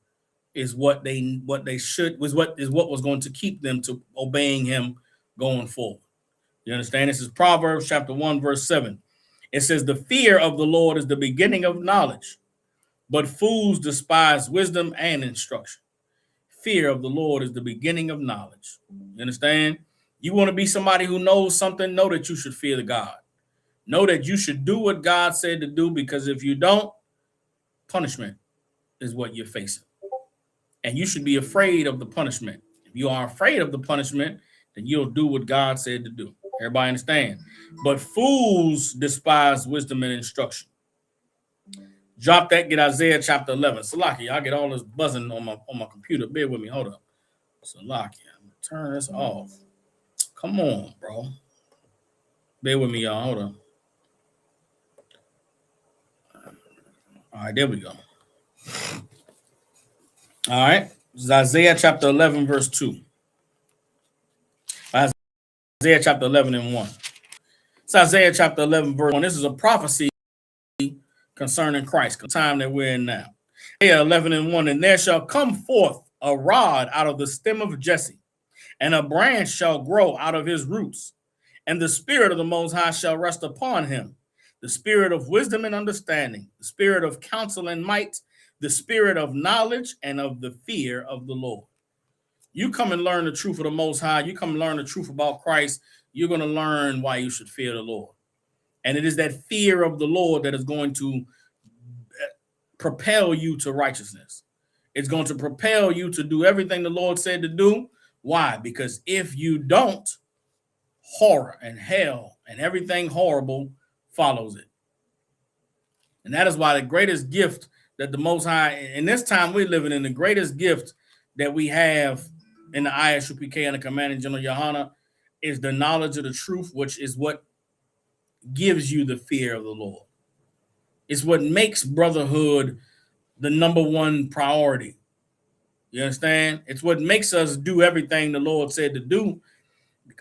is what was going to keep them to obeying him going forward. You understand? This is Proverbs chapter 1, verse 7. It says, the fear of the Lord is the beginning of knowledge, but fools despise wisdom and instruction. Fear of the Lord is the beginning of knowledge. You understand? You want to be somebody who knows something, know that you should fear the God. Know that you should do what God said to do, because if you don't, punishment is what you're facing. And you should be afraid of the punishment. If you are afraid of the punishment, then you'll do what God said to do. Everybody understand? But fools despise wisdom and instruction. Drop that, get Isaiah chapter 11. Salaki, I get all this buzzing on my computer. Bear with me. Hold up. Salaki, I'm going to turn this off. Come on, bro. Bear with me, y'all. Hold on. All right, there we go. All right. This is Isaiah chapter 11, verse 2. Isaiah chapter 11 and 1. It's Isaiah chapter 11, verse 1. This is a prophecy concerning Christ, the time that we're in now. Isaiah 11 and 1. And there shall come forth a rod out of the stem of Jesse, and a branch shall grow out of his roots. And the Spirit of the Most High shall rest upon him, the Spirit of wisdom and understanding, the Spirit of counsel and might, the Spirit of knowledge and of the fear of the Lord. You come and learn the truth of the Most High. You come and learn the truth about Christ. You're going to learn why you should fear the Lord. And it is that fear of the Lord that is going to propel you to righteousness. It's going to propel you to do everything the Lord said to do. Why? Because if you don't, horror and hell and everything horrible follows it. And that is why the greatest gift that the Most High, in this time we're living in, the greatest gift that we have in the ISUPK and the Commanding General Yohana is the knowledge of the truth, which is what gives you the fear of the Lord. It's what makes brotherhood the number one priority. You understand? It's what makes us do everything the Lord said to do.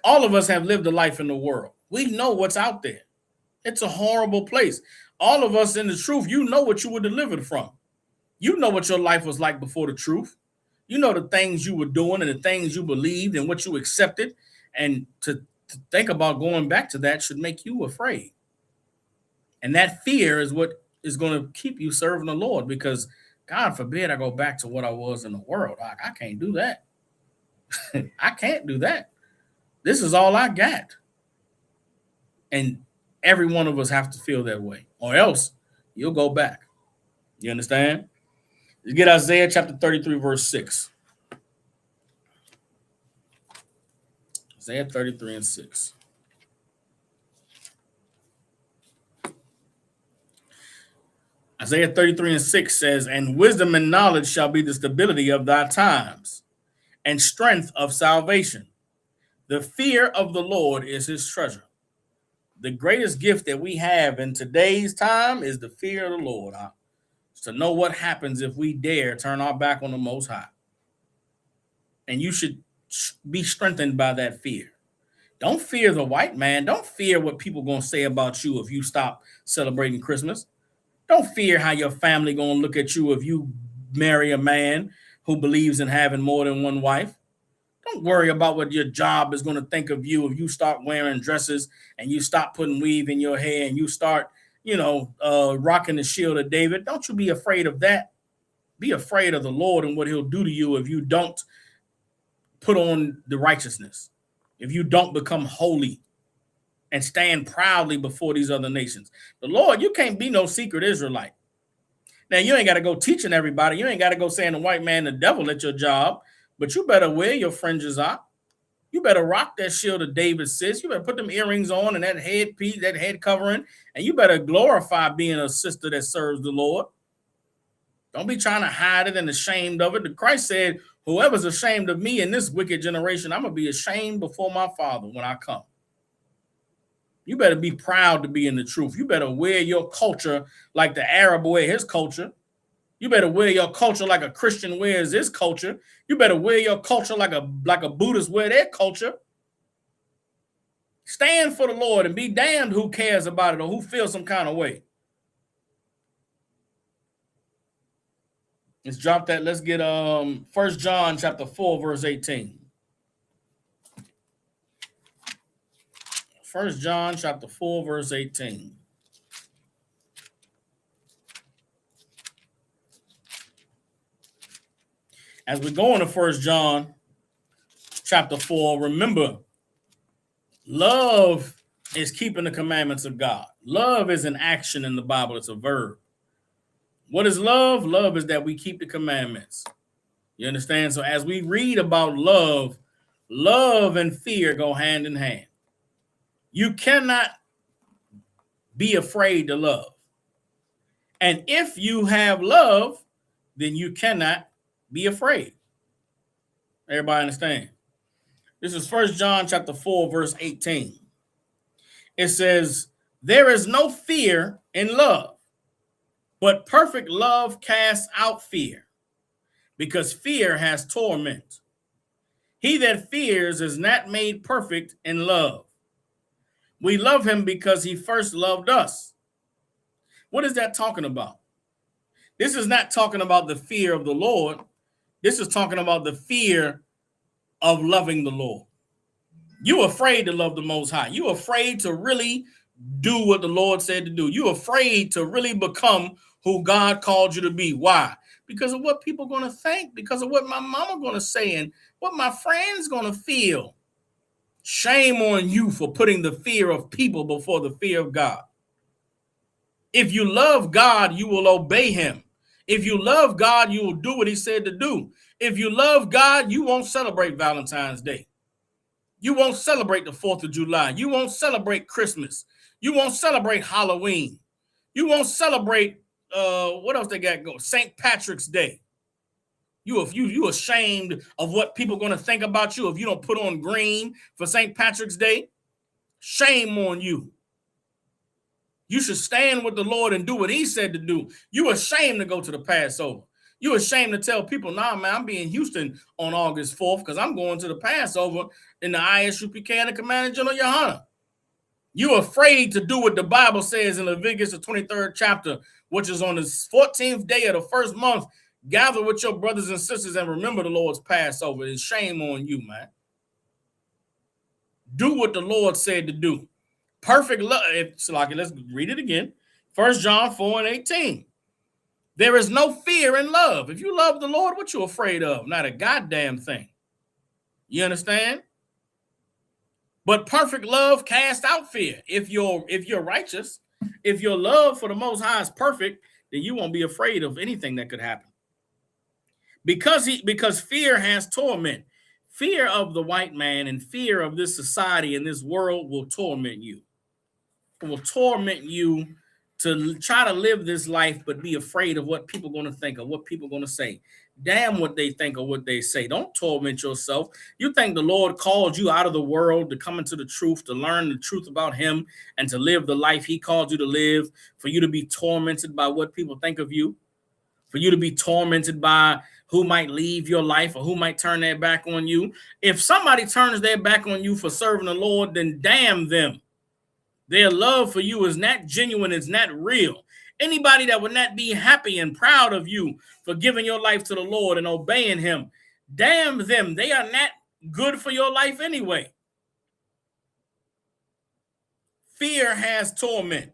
All of us have lived a life in the world. We know what's out there. It's a horrible place. All of us in the truth, you know what you were delivered from. You know what your life was like before the truth. You know the things you were doing and the things you believed and what you accepted. And to think about going back to that should make you afraid. And that fear is what is going to keep you serving the Lord, because God forbid I go back to what I was in the world. I can't do that. I can't do that. This is all I got. And every one of us have to feel that way, or else you'll go back. You understand? You get Isaiah chapter 33, verse 6. Isaiah 33 and 6. Isaiah 33 and 6 says, and wisdom and knowledge shall be the stability of thy times, and strength of salvation. The fear of the Lord is his treasure. The greatest gift that we have in today's time is the fear of the Lord. To know what happens if we dare turn our back on the Most High. And you should be strengthened by that fear. Don't fear the white man. Don't fear what people are going to say about you if you stop celebrating Christmas. Don't fear how your family going to look at you if you marry a man who believes in having more than one wife. Don't worry about what your job is going to think of you if you start wearing dresses and you stop putting weave in your hair and you start, rocking the shield of David. Don't you be afraid of that. Be afraid of the Lord and what he'll do to you if you don't put on the righteousness, if you don't become holy and stand proudly before these other nations. The Lord, you can't be no secret Israelite. Now, you ain't got to go teaching everybody. You ain't got to go saying the white man the devil at your job, but you better wear your fringes out. You better rock that shield of David, sis. You better put them earrings on and that headpiece, that head covering, and you better glorify being a sister that serves the Lord. Don't be trying to hide it and ashamed of it. Christ said, whoever's ashamed of me in this wicked generation, I'm going to be ashamed before my Father when I come. You better be proud to be in the truth. You better wear your culture like the Arab wear his culture. You better wear your culture like a Christian wears his culture. You better wear your culture like a Buddhist wear their culture. Stand for the Lord and be damned who cares about it or who feels some kind of way. Let's drop that. Let's get 1 John chapter 4, verse 18. 1 John chapter 4, verse 18. As we go into 1 John chapter 4, remember, love is keeping the commandments of God. Love is an action in the Bible. It's a verb. What is love? Love is that we keep the commandments. You understand? So as we read about love, love and fear go hand in hand. You cannot be afraid to love. And if you have love, then you cannot be afraid. Everybody understand? This is 1 John chapter 4, verse 18. It says, there is no fear in love, but perfect love casts out fear, because fear has torment. He that fears is not made perfect in love. We love him because he first loved us. What is that talking about? This is not talking about the fear of the Lord. This is talking about the fear of loving the Lord. You're afraid to love the Most High. You're afraid to really do what the Lord said to do. You're afraid to really become who God called you to be. Why? Because of what people are going to think, because of what my mama going to say and what my friends going to feel. Shame on you for putting the fear of people before the fear of God. If you love God, you will obey him. If you love God, you will do what he said to do. If you love God, you won't celebrate Valentine's Day. You won't celebrate the 4th of July. You won't celebrate Christmas. You won't celebrate Halloween. You won't celebrate, what else they got going? St. Patrick's Day. You ashamed of what people are going to think about you if you don't put on green for St. Patrick's Day? Shame on you. You should stand with the Lord and do what he said to do. You ashamed to go to the Passover. You ashamed to tell people, nah, man, I'm being in Houston on August 4th because I'm going to the Passover in the ISUPK and the Commanding General Yohana. You're afraid to do what the Bible says in Leviticus, the 23rd chapter, which is on the 14th day of the first month. Gather with your brothers and sisters and remember the Lord's Passover. It's shame on you, man. Do what the Lord said to do. Perfect love. Let's read it again. 1 John 4 and 18. There is no fear in love. If you love the Lord, what you afraid of? Not a goddamn thing. You understand? But perfect love casts out fear. If you're righteous, if your love for the Most High is perfect, then you won't be afraid of anything that could happen. Because fear has torment. Fear of the white man and fear of this society and this world will torment you. It will torment you to try to live this life, but be afraid of what people are going to think or what people are going to say. Damn what they think or what they say. Don't torment yourself. You think the Lord called you out of the world to come into the truth, to learn the truth about him and to live the life he called you to live, for you to be tormented by what people think of you, for you to be tormented by who might leave your life or who might turn their back on you. If somebody turns their back on you for serving the Lord, then damn them. Their love for you is not genuine. It's not real. Anybody that would not be happy and proud of you for giving your life to the Lord and obeying him, damn them. They are not good for your life anyway. Fear has torment.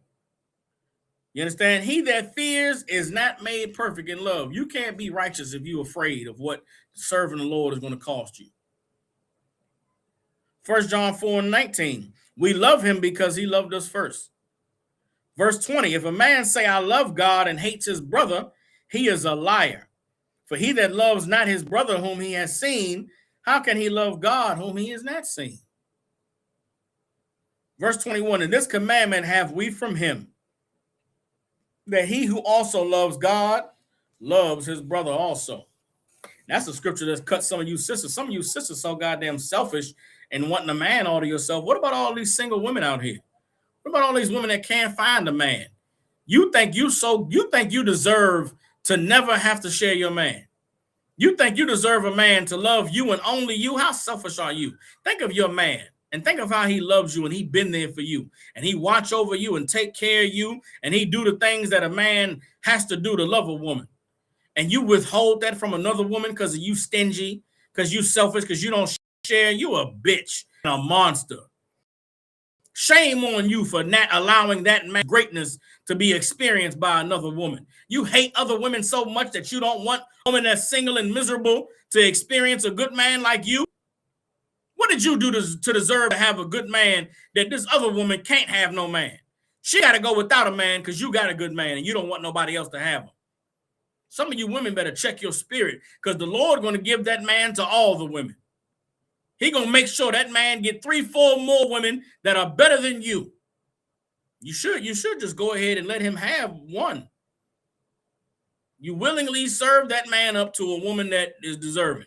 You understand? He that fears is not made perfect in love. You can't be righteous if you're afraid of what serving the Lord is going to cost you. 1 John 4 and 19. We love him because he loved us first. Verse 20. If a man say, I love God and hates his brother, he is a liar. For he that loves not his brother whom he has seen, how can he love God whom he has not seen? Verse 21, and this commandment have we from him, that he who also loves God loves his brother also. That's a scripture that's cut some of you sisters. Some of you sisters so goddamn selfish and wanting a man all to yourself. What about all these single women out here? What about all these women that can't find a man? You think you deserve to never have to share your man. You think you deserve a man to love you and only you? How selfish are you? Think of your man and think of how he loves you and he been there for you and he watch over you and take care of you and he do the things that a man has to do to love a woman. And you withhold that from another woman because you stingy, because you selfish, because you don't share. You a bitch and a monster. Shame on you for not allowing that man's greatness to be experienced by another woman. You hate other women so much that you don't want a woman that's single and miserable to experience a good man like you. What did you do to deserve to have a good man that this other woman can't have no man? She got to go without a man because you got a good man and you don't want nobody else to have him. Some of you women better check your spirit because the Lord going to give that man to all the women. He going to make sure that man get 3-4 more women that are better than you. You should just go ahead and let him have one. You willingly serve that man up to a woman that is deserving.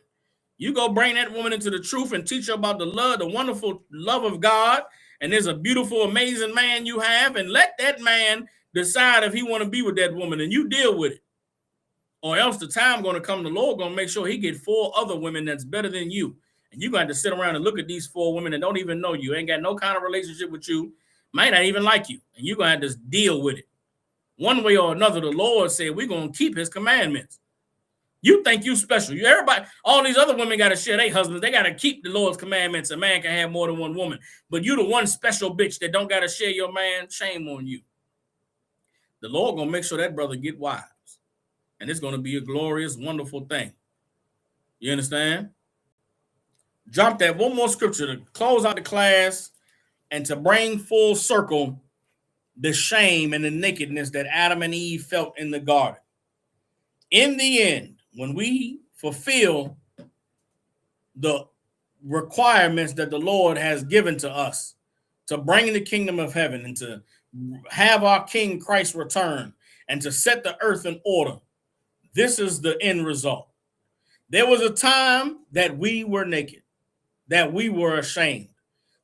You go bring that woman into the truth and teach her about the love, the wonderful love of God. And there's a beautiful, amazing man you have. And let that man decide if he want to be with that woman and you deal with it. Or else the time going to come, the Lord going to make sure he get 4 other women that's better than you. And you're going to sit around and look at these 4 women that don't even know you, ain't got no kind of relationship with you, might not even like you. And you're going to have to just deal with it. One way or another, the Lord said we're going to keep his commandments. You think you special. Everybody, all these other women got to share their husbands. They got to keep the Lord's commandments. A man can have more than one woman. But you the one special bitch that don't got to share your man. Shame on you. The Lord going to make sure that brother get wives. And it's going to be a glorious, wonderful thing. You understand? Drop that one more scripture to close out the class and to bring full circle the shame and the nakedness that Adam and Eve felt in the garden. In the end, when we fulfill the requirements that the Lord has given to us to bring the kingdom of heaven and to have our King Christ return and to set the earth in order, this is the end result. There was a time that we were naked, that we were ashamed.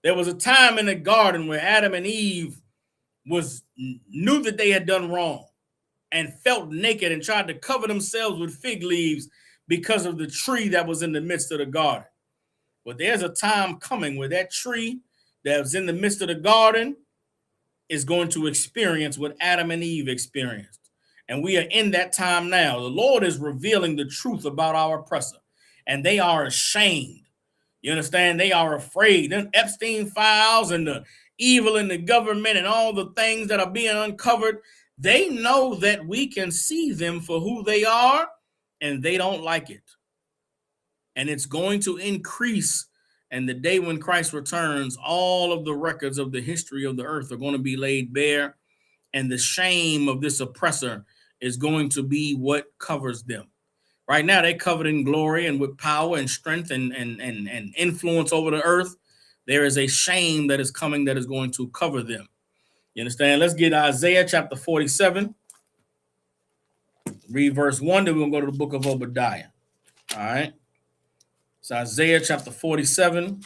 There was a time in the garden where Adam and Eve knew that they had done wrong and felt naked and tried to cover themselves with fig leaves because of the tree that was in the midst of the garden. But there's a time coming where that tree that was in the midst of the garden is going to experience what Adam and Eve experienced. And we are in that time now. The Lord is revealing the truth about our oppressor, and they are ashamed. You understand? They are afraid. Them Epstein files and the evil in the government and all the things that are being uncovered, they know that we can see them for who they are, and they don't like it. And it's going to increase. And the day when Christ returns, all of the records of the history of the earth are going to be laid bare. And the shame of this oppressor is going to be what covers them. Right now, they're covered in glory and with power and strength and influence over the earth. There is a shame that is coming that is going to cover them. You understand? Let's get Isaiah chapter 47. Read verse 1, then we're going to go to the book of Obadiah. All right. It's Isaiah chapter 47,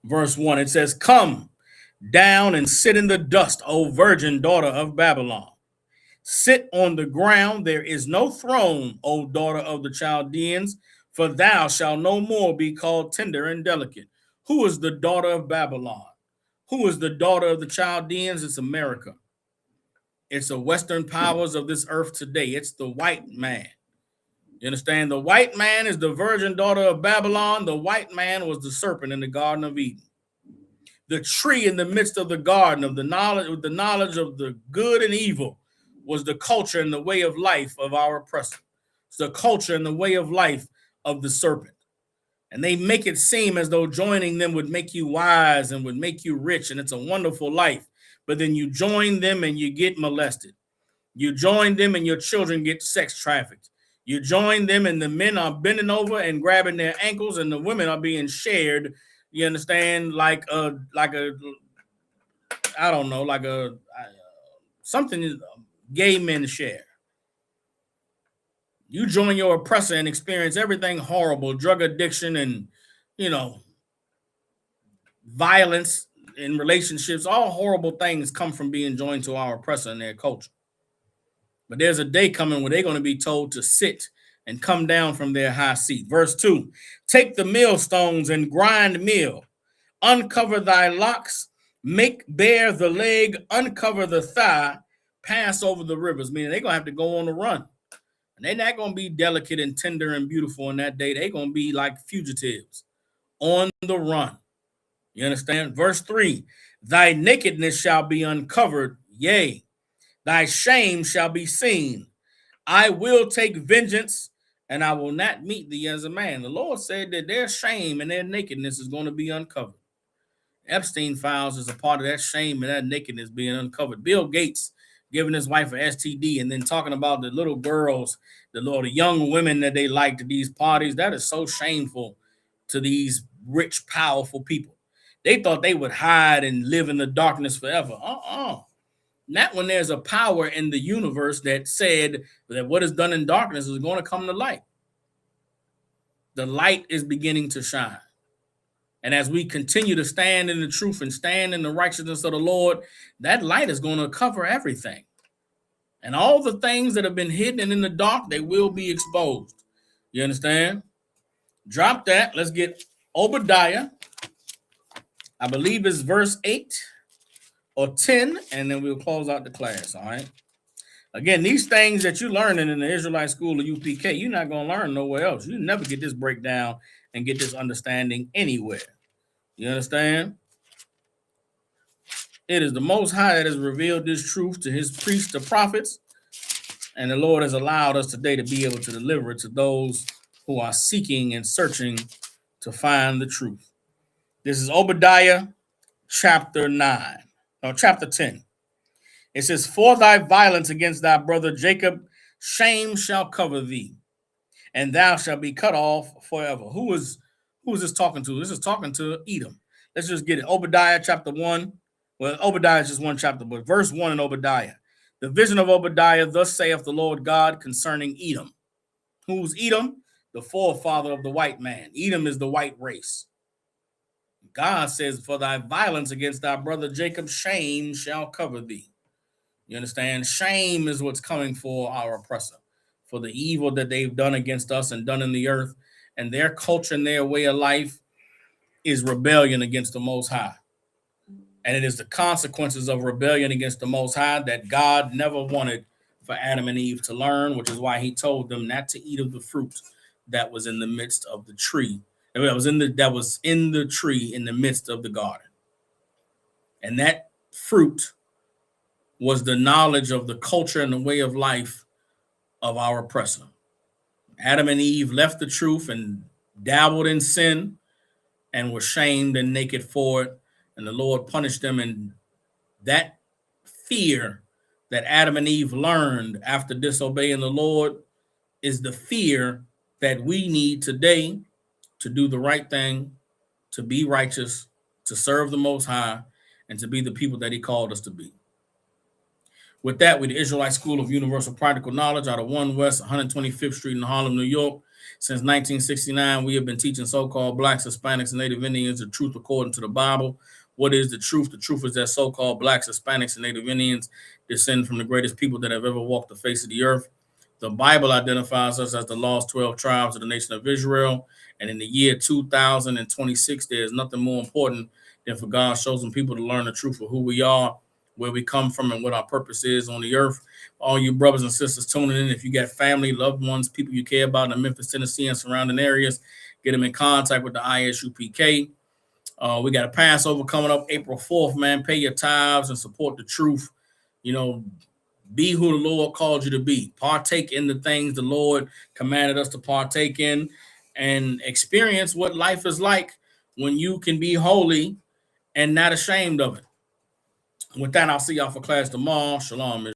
verse 1. It says, "Come down and sit in the dust, O virgin daughter of Babylon. Sit on the ground. There is no throne, O daughter of the Chaldeans, for thou shalt no more be called tender and delicate." Who is the daughter of Babylon? Who is the daughter of the Chaldeans? It's America. It's the Western powers of this earth today. It's the white man. You understand? The white man is the virgin daughter of Babylon. The white man was the serpent in the Garden of Eden. The tree in the midst of the garden of the knowledge of the good and evil was the culture and the way of life of our oppressor. It's the culture and the way of life of the serpent. And they make it seem as though joining them would make you wise and would make you rich, and it's a wonderful life. But then you join them and you get molested. You join them and your children get sex trafficked. You join them and the men are bending over and grabbing their ankles and the women are being shared. You understand? Like a I don't know, like something gay men share. You join your oppressor and experience everything horrible, drug addiction and, violence in relationships. All horrible things come from being joined to our oppressor and their culture. But there's a day coming where they're going to be told to sit and come down from their high seat. Verse 2, take the millstones and grind meal, uncover thy locks, make bare the leg, uncover the thigh, pass over the rivers. Meaning they're going to have to go on the run. And they're not going to be delicate and tender and beautiful in that day. They're going to be like fugitives on the run. You understand? Verse 3, thy nakedness shall be uncovered, yea, thy shame shall be seen. I will take vengeance, and I will not meet thee as a man. The Lord said that their shame and their nakedness is going to be uncovered. Epstein files is a part of that shame and that nakedness being uncovered. Bill Gates giving his wife an STD and then talking about the little girls, the young women that they liked at these parties. That is so shameful to these rich, powerful people. They thought they would hide and live in the darkness forever. Not when there's a power in the universe that said that what is done in darkness is going to come to light. The light is beginning to shine. And as we continue to stand in the truth and stand in the righteousness of the Lord, that light is going to cover everything. And all the things that have been hidden and in the dark, they will be exposed. You understand? Drop that. Let's get Obadiah. I believe it's verse 8 or 10, and then we'll close out the class, all right? Again, these things that you're learning in the Israelite School of UPK, you're not going to learn nowhere else. You never get this breakdown and get this understanding anywhere. You understand? It is the Most High that has revealed this truth to his priests, the prophets, and the Lord has allowed us today to be able to deliver it to those who are seeking and searching to find the truth. This is Obadiah chapter 10. It says, for thy violence against thy brother Jacob, shame shall cover thee, and thou shalt be cut off forever. Who is this talking to? This is talking to Edom. Let's just get it. Obadiah chapter 1. Well, Obadiah is just one chapter, but verse 1 in Obadiah. The vision of Obadiah, thus saith the Lord God concerning Edom. Who's Edom? The forefather of the white man. Edom is the white race. God says, for thy violence against thy brother Jacob, shame shall cover thee. You understand? Shame is what's coming for our oppressor, for the evil that they've done against us and done in the earth. And their culture and their way of life is rebellion against the Most High. And it is the consequences of rebellion against the Most High that God never wanted for Adam and Eve to learn, which is why he told them not to eat of the fruit that was in the midst of the tree. That was in the tree in the midst of the garden. And that fruit was the knowledge of the culture and the way of life of our oppressor. Adam and Eve left the truth and dabbled in sin and were shamed and naked for it. And the Lord punished them. And that fear that Adam and Eve learned after disobeying the Lord is the fear that we need today to do the right thing, to be righteous, to serve the Most High, and to be the people that he called us to be. With that, we're the Israelite School of Universal Practical Knowledge out of 1 West 125th Street in Harlem, New York. Since 1969, we have been teaching so-called Blacks, Hispanics, and Native Indians the truth according to the Bible. What is the truth? The truth is that so-called Blacks, Hispanics, and Native Indians descend from the greatest people that have ever walked the face of the earth. The Bible identifies us as the lost 12 tribes of the nation of Israel. And in the year 2026, there is nothing more important than for God's chosen people to learn the truth of who we are, where we come from, and what our purpose is on the earth. All you brothers and sisters tuning in, if you got family, loved ones, people you care about in Memphis, Tennessee, and surrounding areas, get them in contact with the ISUPK. We got a Passover coming up April 4th, man. Pay your tithes and support the truth. You know, be who the Lord called you to be. Partake in the things the Lord commanded us to partake in, and experience what life is like when you can be holy and not ashamed of it. With that, I'll see y'all for class tomorrow. Shalom.